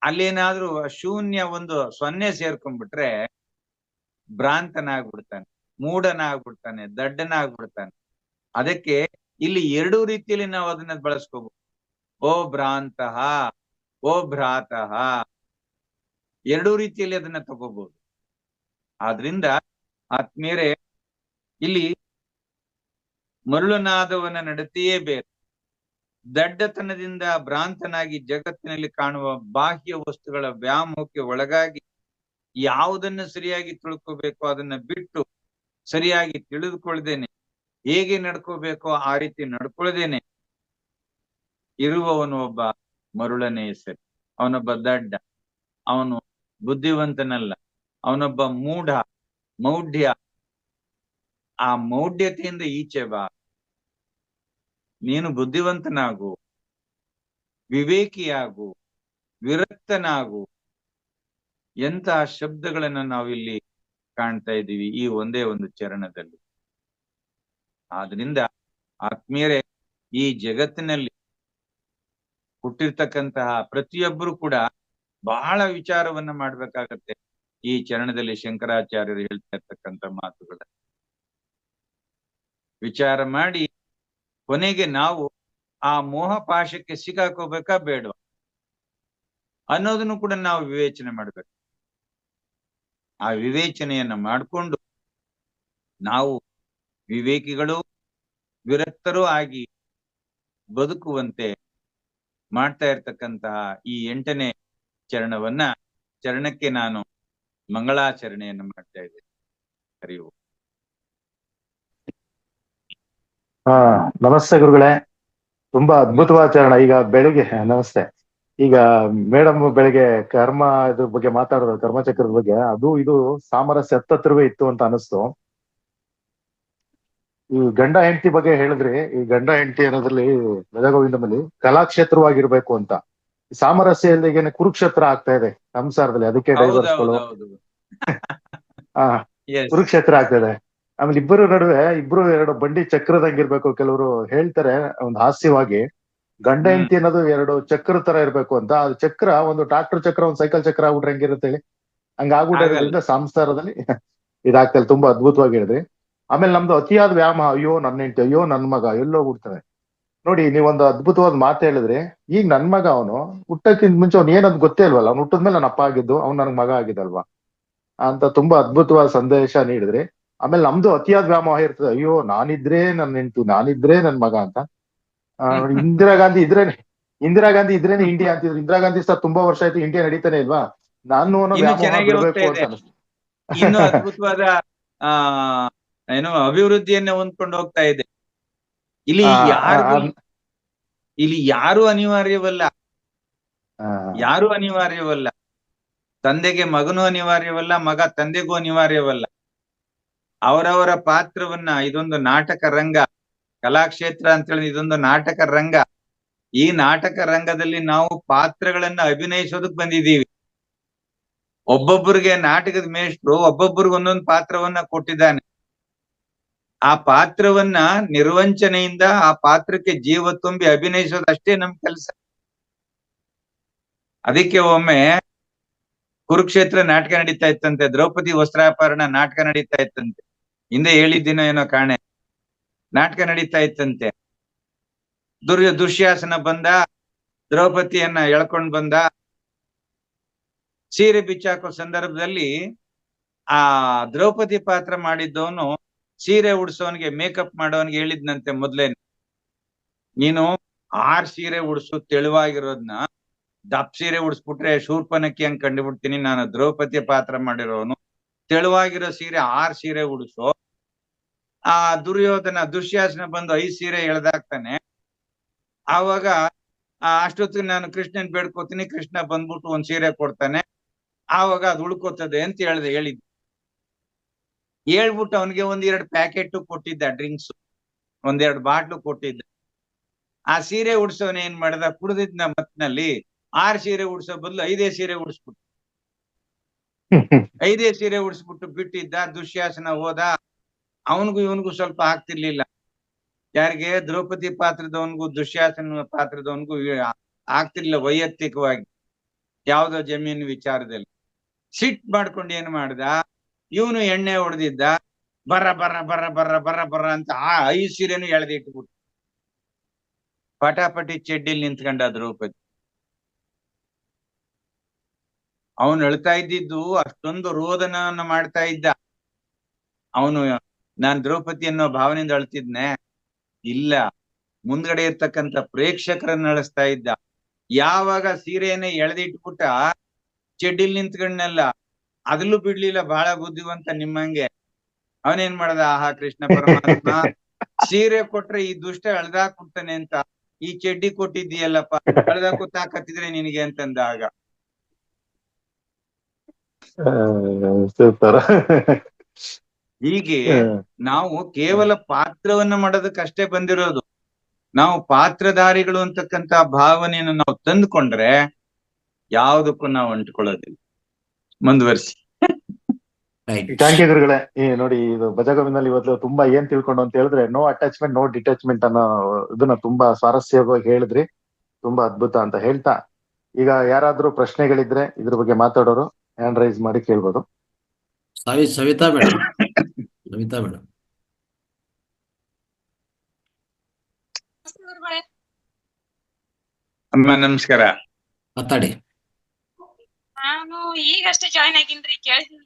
ಅಲ್ಲೇನಾದ್ರೂ ಶೂನ್ಯ ಒಂದು 0 ಸೇರ್ಕೊಂಡ್ಬಿಟ್ರೆ ಭ್ರಾಂತನಾಗ್ಬಿಡ್ತಾನೆ, ಮೂಢನಾಗ್ಬಿಡ್ತಾನೆ, ದಡ್ಡನಾಗ್ಬಿಡ್ತಾನೆ. ಅದಕ್ಕೆ ಇಲ್ಲಿ 2 ರೀತಿಯಲ್ಲಿ ನಾವು ಅದನ್ನ ಬಳಸ್ಕೋಬಹುದು. ಓ ಭ್ರಾಂತಃ, ಓ ಭ್ರಾತಃ, 2 ರೀತಿಯಲ್ಲಿ ಅದನ್ನ ತಗೋಬಹುದು. ಆದ್ರಿಂದ ಆತ್ಮೀಯರೇ, ಇಲ್ಲಿ ಮರುಳನಾದವನ ನಡತೆಯೇ ಬೇರೆ. ದಡ್ಡತನದಿಂದ ಭ್ರಾಂತನಾಗಿ ಜಗತ್ತಿನಲ್ಲಿ ಕಾಣುವ ಬಾಹ್ಯ ವಸ್ತುಗಳ ವ್ಯಾಮೋಹಕ್ಕೆ ಒಳಗಾಗಿ ಯಾವುದನ್ನ ಸರಿಯಾಗಿ ತಿಳ್ಕೋಬೇಕೋ ಅದನ್ನ ಬಿಟ್ಟು ಸರಿಯಾಗಿ ತಿಳಿದುಕೊಳ್ಳದೇನೆ, ಹೇಗೆ ನಡ್ಕೋಬೇಕೋ ಆ ರೀತಿ ನಡ್ಕೊಳ್ದೇನೆ ಇರುವವನು ಒಬ್ಬ ಮರುಳನೇ ಸರಿ. ಅವನೊಬ್ಬ ದಡ್ಡ, ಅವನು ಬುದ್ಧಿವಂತನಲ್ಲ, ಅವನೊಬ್ಬ ಮೌಢ್ಯ. ಆ ಮೌಢ್ಯತೆಯಿಂದ ಈಚೆ ಬಾ. ನೀನು ಬುದ್ಧಿವಂತನಾಗು, ವಿವೇಕಿಯಾಗು, ವಿರಕ್ತನಾಗು. ಎಂತಹ ಶಬ್ದಗಳನ್ನ ನಾವಿಲ್ಲಿ ಕಾಣ್ತಾ ಇದ್ದೀವಿ ಈ ಒಂದೇ ಒಂದು ಚರಣದಲ್ಲಿ. ಆದ್ರಿಂದ ಆತ್ಮೀಯರೇ, ಈ ಜಗತ್ತಿನಲ್ಲಿ ಹುಟ್ಟಿರ್ತಕ್ಕಂತಹ ಪ್ರತಿಯೊಬ್ಬರು ಕೂಡ ಬಹಳ ವಿಚಾರವನ್ನ ಮಾಡ್ಬೇಕಾಗತ್ತೆ. ಈ ಚರಣದಲ್ಲಿ ಶಂಕರಾಚಾರ್ಯರು ಹೇಳ್ತಾ ಇರ್ತಕ್ಕಂಥ ಮಾತುಗಳ ವಿಚಾರ ಮಾಡಿ ಕೊನೆಗೆ ನಾವು ಆ ಮೋಹ ಪಾಶಕ್ಕೆ ಸಿಕ್ಕಾಕೋಬೇಕಾ ಬೇಡವಾ ಅನ್ನೋದನ್ನು ಕೂಡ ನಾವು ವಿವೇಚನೆ ಮಾಡ್ಬೇಕು. ಆ ವಿವೇಚನೆಯನ್ನ ಮಾಡಿಕೊಂಡು ನಾವು ವಿವೇಕಿಗಳು, ವಿರಕ್ತರೂ ಆಗಿ ಬದುಕುವಂತೆ ಮಾಡ್ತಾ ಇರ್ತಕ್ಕಂತಹ ಈ 8ನೇ ಚರಣಕ್ಕೆ ನಾನು ಮಂಗಳಾಚರಣೆಯನ್ನು ಮಾಡ್ತಾ ಇದ್ದೇನೆ. ಹರಿವು. ನಮಸ್ತೆ ಗುರುಗಳೇ. ತುಂಬಾ ಅದ್ಭುತವಾದ ಚರಣ. ಈಗ ಬೆಳಿಗ್ಗೆ ನಮಸ್ತೆ. ಈಗ ಮೇಡಮ್ ಬೆಳಿಗ್ಗೆ ಇದ್ರ ಬಗ್ಗೆ ಮಾತಾಡೋದು, ಕರ್ಮಚಕ್ರದ ಬಗ್ಗೆ, ಅದು ಇದು ಸಾಮರಸ್ಯ ಹತ್ತತ್ರವೇ ಇತ್ತು ಅಂತ ಅನಿಸ್ತು. ಈ ಗಂಡ ಹೆಂಡತಿ ಬಗ್ಗೆ ಹೇಳಿದ್ರಿ. ಈ ಗಂಡ ಹೆಂಡತಿ ಅನ್ನೋದ್ರಲ್ಲಿ ಗಜಗೋವಿಂದಮಲ್ಲಿ ಕಲಾಕ್ಷೇತ್ರವಾಗಿರ್ಬೇಕು ಅಂತ. ಸಾಮರಸ್ಯ ಇಲ್ದೇನೆ ಕುರುಕ್ಷೇತ್ರ ಆಗ್ತಾ ಇದೆ ಸಂಸಾರದಲ್ಲಿ. ಅದಕ್ಕೆ ಡೈವರ್ಸ್ಗಳು ಕುರುಕ್ಷೇತ್ರ ಆಗ್ತಾ ಇದೆ. ಆಮೇಲೆ ಇಬ್ಬರು ನಡುವೆ ಎರಡು ಬಂಡಿ ಚಕ್ರದಂಗಿರ್ಬೇಕು. ಕೆಲವರು ಹೇಳ್ತಾರೆ ಒಂದು ಹಾಸ್ಯವಾಗಿ, ಗಂಡ ಹೆಂಡತಿ ಅನ್ನೋದು 2 ಚಕ್ರ ತರ ಇರ್ಬೇಕು ಅಂತ. ಅದು ಚಕ್ರ ಒಂದು ಟ್ರಾಕ್ಟರ್ ಚಕ್ರ, ಒಂದು ಸೈಕಲ್ ಚಕ್ರ ಆಗ್ಬಿಟ್ರೆ ಹೆಂಗಿರುತ್ತೆ ಹೇಳಿ? ಹಂಗಾಗ್ಬಿಟ್ಟಿರೋದ್ರಿಂದ ಸಂಸಾರದಲ್ಲಿ ಇದಾಗ್ತಲ್ಲ. ತುಂಬಾ ಅದ್ಭುತವಾಗಿ ಹೇಳಿದ್ರಿ. ಆಮೇಲೆ ನಮ್ದು ಅತಿಯಾದ ವ್ಯಾಮೋಹ, ಅಯ್ಯೋ ನನ್ನ ಹೆಂಡತಿ, ಅಯ್ಯೋ ನನ್ ಮಗ ಎಲ್ಲೋ ಹುಡ್ತಾನೆ. ನೋಡಿ, ನೀವೊಂದು ಅದ್ಭುತವಾದ ಮಾತು ಹೇಳಿದ್ರಿ. ಈಗ ನನ್ ಮಗ ಅವನು ಹುಟ್ಟಕ್ಕಿಂತ ಮುಂಚೆ ಅವ್ನು ಏನಂತ ಗೊತ್ತೇ ಇಲ್ವಲ್ಲ. ಅವ್ನು ಹುಟ್ಟದ್ಮೇಲೆ ನನ್ನ ಅಪ್ಪ ಆಗಿದ್ದು, ಅವ್ನು ನನ್ ಮಗ ಆಗಿದ್ದಲ್ವಾ ಅಂತ ತುಂಬಾ ಅದ್ಭುತವಾದ ಸಂದೇಶ ನೀಡಿದ್ರಿ. ಆಮೇಲೆ ನಮ್ದು ಅತಿಯಾದ ವ್ಯಾಮೋಹ ಇರ್ತದೆ, ಅಯ್ಯೋ ನಾನಿದ್ರೆ ನನ್ನ ಹೆಂಡತಿ, ನಾನಿದ್ರೆ ನನ್ ಮಗ ಅಂತ. ಇಂದಿರಾ ಗಾಂಧಿ ಇದ್ರೇನೆ ಇಂಡಿಯಾ ಅಂತಿದ್ರು. ಇಂದಿರಾ ಗಾಂಧಿ ಸಹ ತುಂಬಾ ವರ್ಷ ಆಯ್ತು, ಇಂಡಿಯಾ ನಡೀತಾನೆ ಇಲ್ವಾ? ನಾನು ಅನ್ನೋ ವ್ಯಾಮೋಹ ಬಿಡ್ಬೇಕು ಅಂತ ಅನಿಸ್ತು. ಇನ್ನು ಅದ್ಭುತವಾದ ಅಭಿವೃದ್ಧಿಯನ್ನ ಹೊಂದ್ಕೊಂಡು ಹೋಗ್ತಾ ಇದೆ. ಇಲ್ಲಿ ಯಾರು ಅನಿವಾರ್ಯವಲ್ಲ, ತಂದೆಗೆ ಮಗನೂ ಅನಿವಾರ್ಯವಲ್ಲ, ಮಗ ತಂದೆಗೂ ಅನಿವಾರ್ಯವಲ್ಲ. ಅವರವರ ಪಾತ್ರವನ್ನ, ಇದೊಂದು ನಾಟಕ ರಂಗ, ಕಲಾಕ್ಷೇತ್ರ ಅಂತ ಹೇಳಿ ಇದೊಂದು ನಾಟಕ ರಂಗ. ಈ ನಾಟಕ ರಂಗದಲ್ಲಿ ನಾವು ಪಾತ್ರಗಳನ್ನ ಅಭಿನಯಿಸೋದಕ್ ಬಂದಿದ್ದೀವಿ. ಒಬ್ಬೊಬ್ಬರಿಗೆ ನಾಟಕದ ಮೇಷ್ಟ್ರು ಒಬ್ಬೊಬ್ಬರಿಗೆ ಒಂದೊಂದು ಪಾತ್ರವನ್ನ ಕೊಟ್ಟಿದ್ದಾನೆ. ಆ ಪಾತ್ರವನ್ನ ನಿರ್ವಂಚನೆಯಿಂದ ಆ ಪಾತ್ರಕ್ಕೆ ಜೀವ ತುಂಬಿ ಅಭಿನಯಿಸೋದಷ್ಟೇ ನಮ್ ಕೆಲಸ. ಅದಕ್ಕೆ ಒಮ್ಮೆ ಕುರುಕ್ಷೇತ್ರ ನಾಟಕ ನಡೀತಾ ಇತ್ತಂತೆ, ದ್ರೌಪದಿ ವಸ್ತ್ರಾಪರಣ ನಾಟಕ ನಡೀತಾ ಇತ್ತಂತೆ. ಹಿಂದೆ ಹೇಳಿದ್ದೀನೋ ಏನೋ ಕಾಣೆ. ನಾಟಕ ನಡೀತಾ ಇತ್ತಂತೆ. ದುಶ್ಯಾಸನ ಬಂದ, ದ್ರೌಪದಿಯನ್ನ ಎಳ್ಕೊಂಡ್ ಬಂದ. ಸೀರೆ ಬಿಚ್ಚಾಕೋ ಸಂದರ್ಭದಲ್ಲಿ ಆ ದ್ರೌಪದಿ ಪಾತ್ರ ಮಾಡಿದ್ದವನು ಸೀರೆ ಉಡ್ಸೋನ್ಗೆ, ಮೇಕಪ್ ಮಾಡೋನ್ಗೆ ಹೇಳಿದ್ನಂತೆ, ಮೊದ್ಲೇನೆ ನೀನು 6 ಸೀರೆ ಉಡ್ಸು, ತೆಳುವಾಗಿರೋದ್ನ. ದಪ್ಪ ಸೀರೆ ಉಡ್ಸ್ಬಿಟ್ರೆ ಶೂರ್ಪನಕ್ಕಿ ಹಂಗ್ ಕಂಡುಬಿಡ್ತೀನಿ. ನಾನು ದ್ರೌಪದಿ ಪಾತ್ರ ಮಾಡಿರೋನು, ತೆಳುವಾಗಿರೋ ಸೀರೆ 6 ಸೀರೆ ಉಡ್ಸು. ಆ ದುಶ್ಯಾಸನ ಬಂದು 5 ಸೀರೆ ಎಳ್ದಾಕ್ತಾನೆ. ಆವಾಗ ಅಷ್ಟೊತ್ತಿಗೆ ನಾನು ಕೃಷ್ಣನ್ ಬೇಡ್ಕೋತೀನಿ, ಕೃಷ್ಣ ಬಂದ್ಬಿಟ್ಟು 1 ಸೀರೆ ಕೊಡ್ತಾನೆ. ಆವಾಗ ಅದು ಉಳ್ಕೋತದೆ ಅಂತ ಹೇಳಿದ್ದು. ಹೇಳ್ಬಿಟ್ಟು ಅವನಿಗೆ 1-2 ಪ್ಯಾಕೆಟ್ ಕೊಟ್ಟಿದ್ದ, ಡ್ರಿಂಕ್ಸ್ 1-2 ಬಾಟ್ಲು ಕೊಟ್ಟಿದ್ದ. ಆ ಸೀರೆ ಉಡ್ಸೋನ್ ಏನ್ ಮಾಡ್ದ, ಕುಡ್ದಿದ್ನ ಮತ್ನಲ್ಲಿ 6 ಸೀರೆ ಉಡ್ಸೋ ಬದಲು 5 ಸೀರೆ ಉಡ್ಸ್ಬಿಟ್ಟು 5 ಸೀರೆ ಉಡ್ಸ್ಬಿಟ್ಟು ಬಿಟ್ಟಿದ್ದ. ದುಶ್ಯಾಸನ ಹೋದ. ಅವನಿಗೂ ಇವನಿಗೂ ಸ್ವಲ್ಪ ಆಗ್ತಿರ್ಲಿಲ್ಲ. ಯಾರಿಗೆ? ದ್ರೌಪದಿ ಪಾತ್ರದವನ್ಗೂ ದುಶ್ಯಾಸನ ಪಾತ್ರದವನ್ಗೂ ಆಗ್ತಿರ್ಲಿಲ್ಲ ವೈಯಕ್ತಿಕವಾಗಿ, ಯಾವ್ದೋ ಜಮೀನು ವಿಚಾರದಲ್ಲಿ. ಸಿಟ್ ಮಾಡ್ಕೊಂಡು ಏನ್ ಮಾಡ್ದ, ಇವನು ಎಣ್ಣೆ ಹೊಡೆದಿದ್ದ. ಬರ ಬರ ಬರ ಬರ ಬರ ಬರ ಅಂತ 5 ಸೀರೆನು ಎಳ್ದಿಟ್ಬಿಟ್ಟು ಪಟಾಪಟಿ ಚೆಡ್ಡಿಲ್ ನಿಂತ್ಕೊಂಡ ದ್ರೌಪದಿ. ಅವನು ಹೇಳ್ತಾ ಇದ್ದಿದ್ದು ಅಷ್ಟೊಂದು ರೋದನವನ್ನು ಮಾಡ್ತಾ ಇದ್ದ. ಅವನು ನಾನ್ ದ್ರೌಪದಿ ಅನ್ನೋ ಭಾವನೆಯಿಂದ ಅಳ್ತಿದ್ನೆ ಇಲ್ಲ, ಮುಂದ್ಗಡೆ ಇರ್ತಕ್ಕಂಥ ಪ್ರೇಕ್ಷಕರನ್ನ ಅಳಿಸ್ತಾ ಇದ್ದ. ಯಾವಾಗ ಸೀರೆಯನ್ನೇ ಎಳೆದಿಟ್ಬಿಟ್ಟ, ಚೆಡ್ಡಿಲ್ ನಿಂತ್ಕೊಂಡ್ನೆಲ್ಲ, ಅದ್ರಲ್ಲೂ ಬಿಡ್ಲಿಲ್ಲ. ಬಹಳ ಬುದ್ಧಿವಂತ ನಿಮ್ಮಂಗೆ. ಅವನೇನ್ ಮಾಡ್ದ, ಆಹಾ ಕೃಷ್ಣ ಪರಮಾತ್ಮ, ಸೀರೆ ಕೊಟ್ರೆ ಈ ದುಷ್ಟ ಎಳ್ದಾಕ್ಬಿಡ್ತಾನೆ ಅಂತ ಈ ಚೆಡ್ಡಿ ಕೊಟ್ಟಿದ್ದೀಯಲ್ಲಪ್ಪ, ಎಳ್ದಾಕು ತಾಕತ್ತಿದ್ರೆ ನಿನಗೆ ಅಂತಂದ. ಆಗ ಹೀಗೆ ನಾವು ಕೇವಲ ಪಾತ್ರವನ್ನ ಮಾಡೋದಕ್ಕಷ್ಟೇ ಬಂದಿರೋದು. ನಾವು ಪಾತ್ರಧಾರಿಗಳು ಅಂತಕ್ಕಂತ ಭಾವನೆಯನ್ನು ನಾವು ತಂದುಕೊಂಡ್ರೆ ಯಾವುದಕ್ಕೂ ನಾವು ಅಂಟ್ಕೊಳ್ಳೋದಿಲ್ಲ. ಮುಂದುವರಿಸಿ. ಥ್ಯಾಂಕ್ ಯು ಗುರುಗಳೇ. ನೋಡಿ, ಇದು ಭಜಗೋವಿಂದಲ್ಲಿ ಇವತ್ತು ತುಂಬಾ ಏನ್ ತಿಳ್ಕೊಂಡು ಅಂತ ಹೇಳಿದ್ರೆ, ನೋ ಅಟ್ಯಾಚ್ಮೆಂಟ್ ನೋ ಡಿಟ್ಯಾಚ್ಮೆಂಟ್ ಅನ್ನೋ ಇದನ್ನ ತುಂಬಾ ಸ್ವಾರಸ್ಯವಾಗಿ ಹೇಳಿದ್ರಿ. ತುಂಬಾ ಅದ್ಭುತ ಅಂತ ಹೇಳ್ತಾ, ಈಗ ಯಾರಾದ್ರೂ ಪ್ರಶ್ನೆಗಳಿದ್ರೆ ಇದ್ರ ಬಗ್ಗೆ ಮಾತಾಡೋರು ಹ್ಯಾಂಡ್ ರೈಸ್ ಮಾಡಿ ಕೇಳ್ಬೋದು. ಸವಿತಾ ಮೇಡಮ್. ಸವಿತಾ ಮೇಡಮ್. ಅಮ್ಮ ನಮಸ್ಕಾರ. ಮಾತಾಡಿ. ನಾನು ಈಗಷ್ಟೇ ಜಾಯ್ನ್ ಆಗಿನ್ರಿ, ಕೇಳಿದ್ರಿ.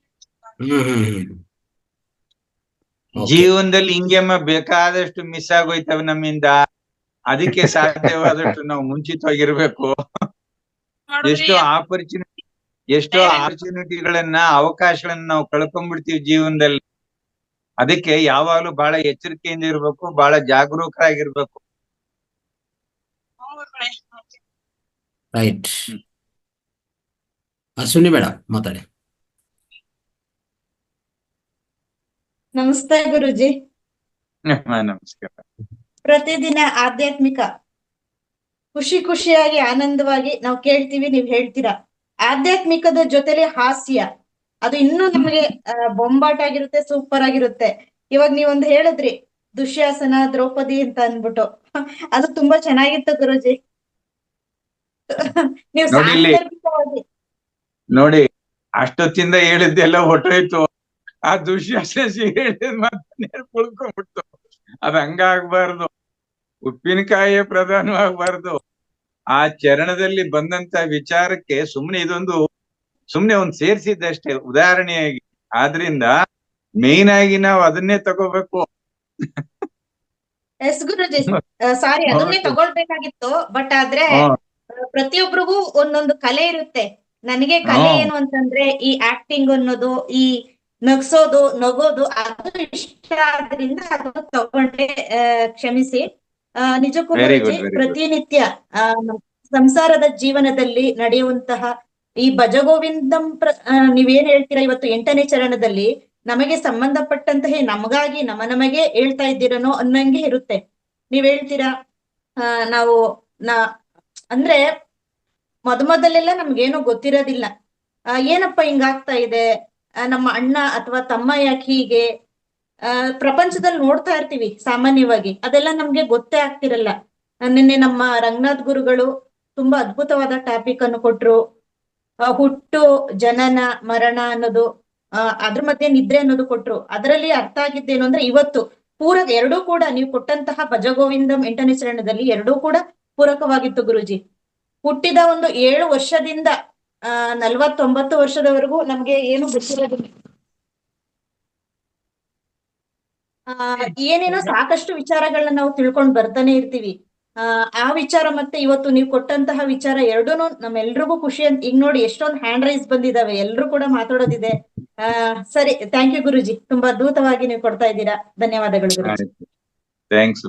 ಜೀವನದಲ್ಲಿ ಹಿಂಗೆಮ್ಮ ಬೇಕಾದಷ್ಟು ಮಿಸ್ ಆಗೋಯ್ತವೆ ನಮ್ಮಿಂದ. ಅದಕ್ಕೆ ಸಾಧ್ಯವಾದಷ್ಟು ನಾವು ಮುಂಚಿತವಾಗಿರ್ಬೇಕು. ಎಷ್ಟೋ ಆಪರ್ಚುನಿಟಿಗಳನ್ನ, ಅವಕಾಶಗಳನ್ನ ನಾವು ಕಳ್ಕೊಂಡ್ಬಿಡ್ತೀವಿ ಜೀವನದಲ್ಲಿ. ಅದಕ್ಕೆ ಯಾವಾಗ್ಲೂ ಬಹಳ ಎಚ್ಚರಿಕೆಯಿಂದ ಇರ್ಬೇಕು, ಬಹಳ ಜಾಗರೂಕರಾಗಿರ್ಬೇಕು. ರೈಟ್. ಅಶ್ವಿನಿ ಮೇಡಮ್ ಮಾತಾಡಿ. ನಮಸ್ತೆ ಗುರುಜಿ. ನಮಸ್ಕಾರ. ಪ್ರತಿದಿನ ಆಧ್ಯಾತ್ಮಿಕ ಖುಷಿಯಾಗಿ ಆನಂದವಾಗಿ ನಾವು ಕೇಳ್ತೀವಿ, ನೀವ್ ಹೇಳ್ತೀರಾ. ಆಧ್ಯಾತ್ಮಿಕದ ಜೊತೆಲಿ ಹಾಸ್ಯ, ಅದು ಇನ್ನೂ ನಮಗೆ ಬೊಂಬಾಟ್ ಆಗಿರುತ್ತೆ, ಸೂಪರ್ ಆಗಿರುತ್ತೆ. ಇವಾಗ ನೀವೊಂದು ಹೇಳಿದ್ರಿ, ದುಶ್ಯಾಸನ ದ್ರೌಪದಿ ಅಂತ ಅನ್ಬಿಟ್ಟು, ಅದು ತುಂಬಾ ಚೆನ್ನಾಗಿತ್ತು ಗುರುಜಿ. ನೀವು ಸಾಂದರ್ಭಿಕವಾಗಿ ನೋಡಿ, ಅಷ್ಟೊತ್ತಿಂದ ಹೇಳಿದ್ದೆಲ್ಲ ಹೊಟ್ಟೋಯ್ತು. ಆ ದುಶ್ಯಾಸನ ಹೇಳಿದ್ ಮತ್ತೆ ಕುಳ್ಕೊಂಡ್ಬಿಡ್ತು. ಅದ್ ಹಂಗಾಗ್ಬಾರ್ದು, ಉಪ್ಪಿನಕಾಯಿಯ ಪ್ರಧಾನವಾಗಬಾರ್ದು. ಆ ಚರಣದಲ್ಲಿ ಬಂದಂತ ವಿಚಾರಕ್ಕೆ ಸುಮ್ನೆ ಒಂದ್ ಸೇರ್ಸಿದ್ದಷ್ಟೇ ಉದಾಹರಣೆಯಾಗಿ. ಆದ್ರಿಂದ ಮೇನ್ ಆಗಿ ನಾವು ಅದನ್ನೇ ತಗೋಬೇಕು. ಎಸ್ ಗುರುಜಿ, ಸಾರಿ, ಅದನ್ನೇ ತಗೊಳ್ಬೇಕಾಗಿತ್ತು. ಬಟ್ ಆದ್ರೆ ಪ್ರತಿಯೊಬ್ಬರಿಗೂ ಒಂದೊಂದು ಕಲೆ ಇರುತ್ತೆ. ನನಗೆ ಕಲೆ ಏನು ಅಂತಂದ್ರೆ ಈ ಆಕ್ಟಿಂಗ್ ಅನ್ನೋದು, ಈ ನಗ್ಸೋದು, ನಗೋದು, ಅದು ಇಷ್ಟ. ಆದ್ರಿಂದ ಅದು ತಗೊಂಡೆ, ಕ್ಷಮಿಸಿ. ನಿಜಕ್ಕೂ ಗುರುಜಿ, ಪ್ರತಿನಿತ್ಯ ಸಂಸಾರದ ಜೀವನದಲ್ಲಿ ನಡೆಯುವಂತಹ ಈ ಭಜಗೋವಿಂದಂ ನೀವೇನ್ ಹೇಳ್ತೀರಾ ಇವತ್ತು 8ನೇ ಚರಣದಲ್ಲಿ, ನಮಗೆ ಸಂಬಂಧಪಟ್ಟಂತಹ ನಮಗಾಗಿ ನಮಗೆ ಹೇಳ್ತಾ ಇದ್ದೀರನೋ ಅನ್ನಂಗೆ ಇರುತ್ತೆ. ನೀವ್ ಹೇಳ್ತೀರಾ, ಅಂದ್ರೆ ಮೊದಲೆಲ್ಲ ನಮ್ಗೇನೋ ಗೊತ್ತಿರೋದಿಲ್ಲ. ಏನಪ್ಪ ಹಿಂಗಾಗ್ತಾ ಇದೆ, ನಮ್ಮ ಅಣ್ಣ ಅಥವಾ ತಮ್ಮ ಯಾಕೆ ಹೀಗೆ, ಪ್ರಪಂಚದಲ್ಲಿ ನೋಡ್ತಾ ಇರ್ತೀವಿ ಸಾಮಾನ್ಯವಾಗಿ, ಅದೆಲ್ಲ ನಮ್ಗೆ ಗೊತ್ತೇ ಆಗ್ತಿರಲ್ಲ. ನಿನ್ನೆ ನಮ್ಮ ರಂಗನಾಥ್ ಗುರುಗಳು ತುಂಬಾ ಅದ್ಭುತವಾದ ಟಾಪಿಕ್ ಅನ್ನು ಕೊಟ್ರು. ಹುಟ್ಟು, ಜನನ, ಮರಣ ಅನ್ನೋದು, ಅದ್ರ ಮಧ್ಯೆ ನಿದ್ರೆ ಅನ್ನೋದು ಕೊಟ್ರು. ಅದರಲ್ಲಿ ಅರ್ಥ ಆಗಿದ್ದೇನು ಅಂದ್ರೆ, ಇವತ್ತು ಎರಡೂ ಕೂಡ ನೀವು ಕೊಟ್ಟಂತಹ ಭಜಗೋವಿಂದಂ 8ನೇ ಚರಣದಲ್ಲಿ ಎರಡೂ ಕೂಡ ಪೂರಕವಾಗಿತ್ತು ಗುರುಜಿ. ಹುಟ್ಟಿದ ಒಂದು 7 ವರ್ಷದಿಂದ 49 ವರ್ಷದವರೆಗೂ ನಮ್ಗೆ ಏನು ಗೊತ್ತಿರೋದಿಲ್ಲ. ಏನೇನೋ ಸಾಕಷ್ಟು ವಿಚಾರಗಳನ್ನ ನಾವು ತಿಳ್ಕೊಂಡ್ ಬರ್ತಾನೆ ಇರ್ತೀವಿ. ಆ ವಿಚಾರ ಮತ್ತೆ ಇವತ್ತು ನೀವು ಕೊಟ್ಟಂತಹ ವಿಚಾರ ಎರಡೂನು ನಮ್ಮೆಲ್ರಿಗೂ ಖುಷಿ ಅಂತ. ಈಗ ನೋಡಿ, ಎಷ್ಟೊಂದು ಹ್ಯಾಂಡ್ ರೈಸ್ ಬಂದಿದಾವೆ, ಎಲ್ರು ಕೂಡ ಮಾತಾಡೋದಿದೆ. ಸರಿ, ಥ್ಯಾಂಕ್ ಯು ಗುರುಜಿ. ತುಂಬಾ ಅದ್ಭುತವಾಗಿ ನೀವು ಕೊಡ್ತಾ ಇದ್ದೀರಾ. ಧನ್ಯವಾದಗಳು ಗುರುಜಿ. ಥ್ಯಾಂಕ್ಸ್.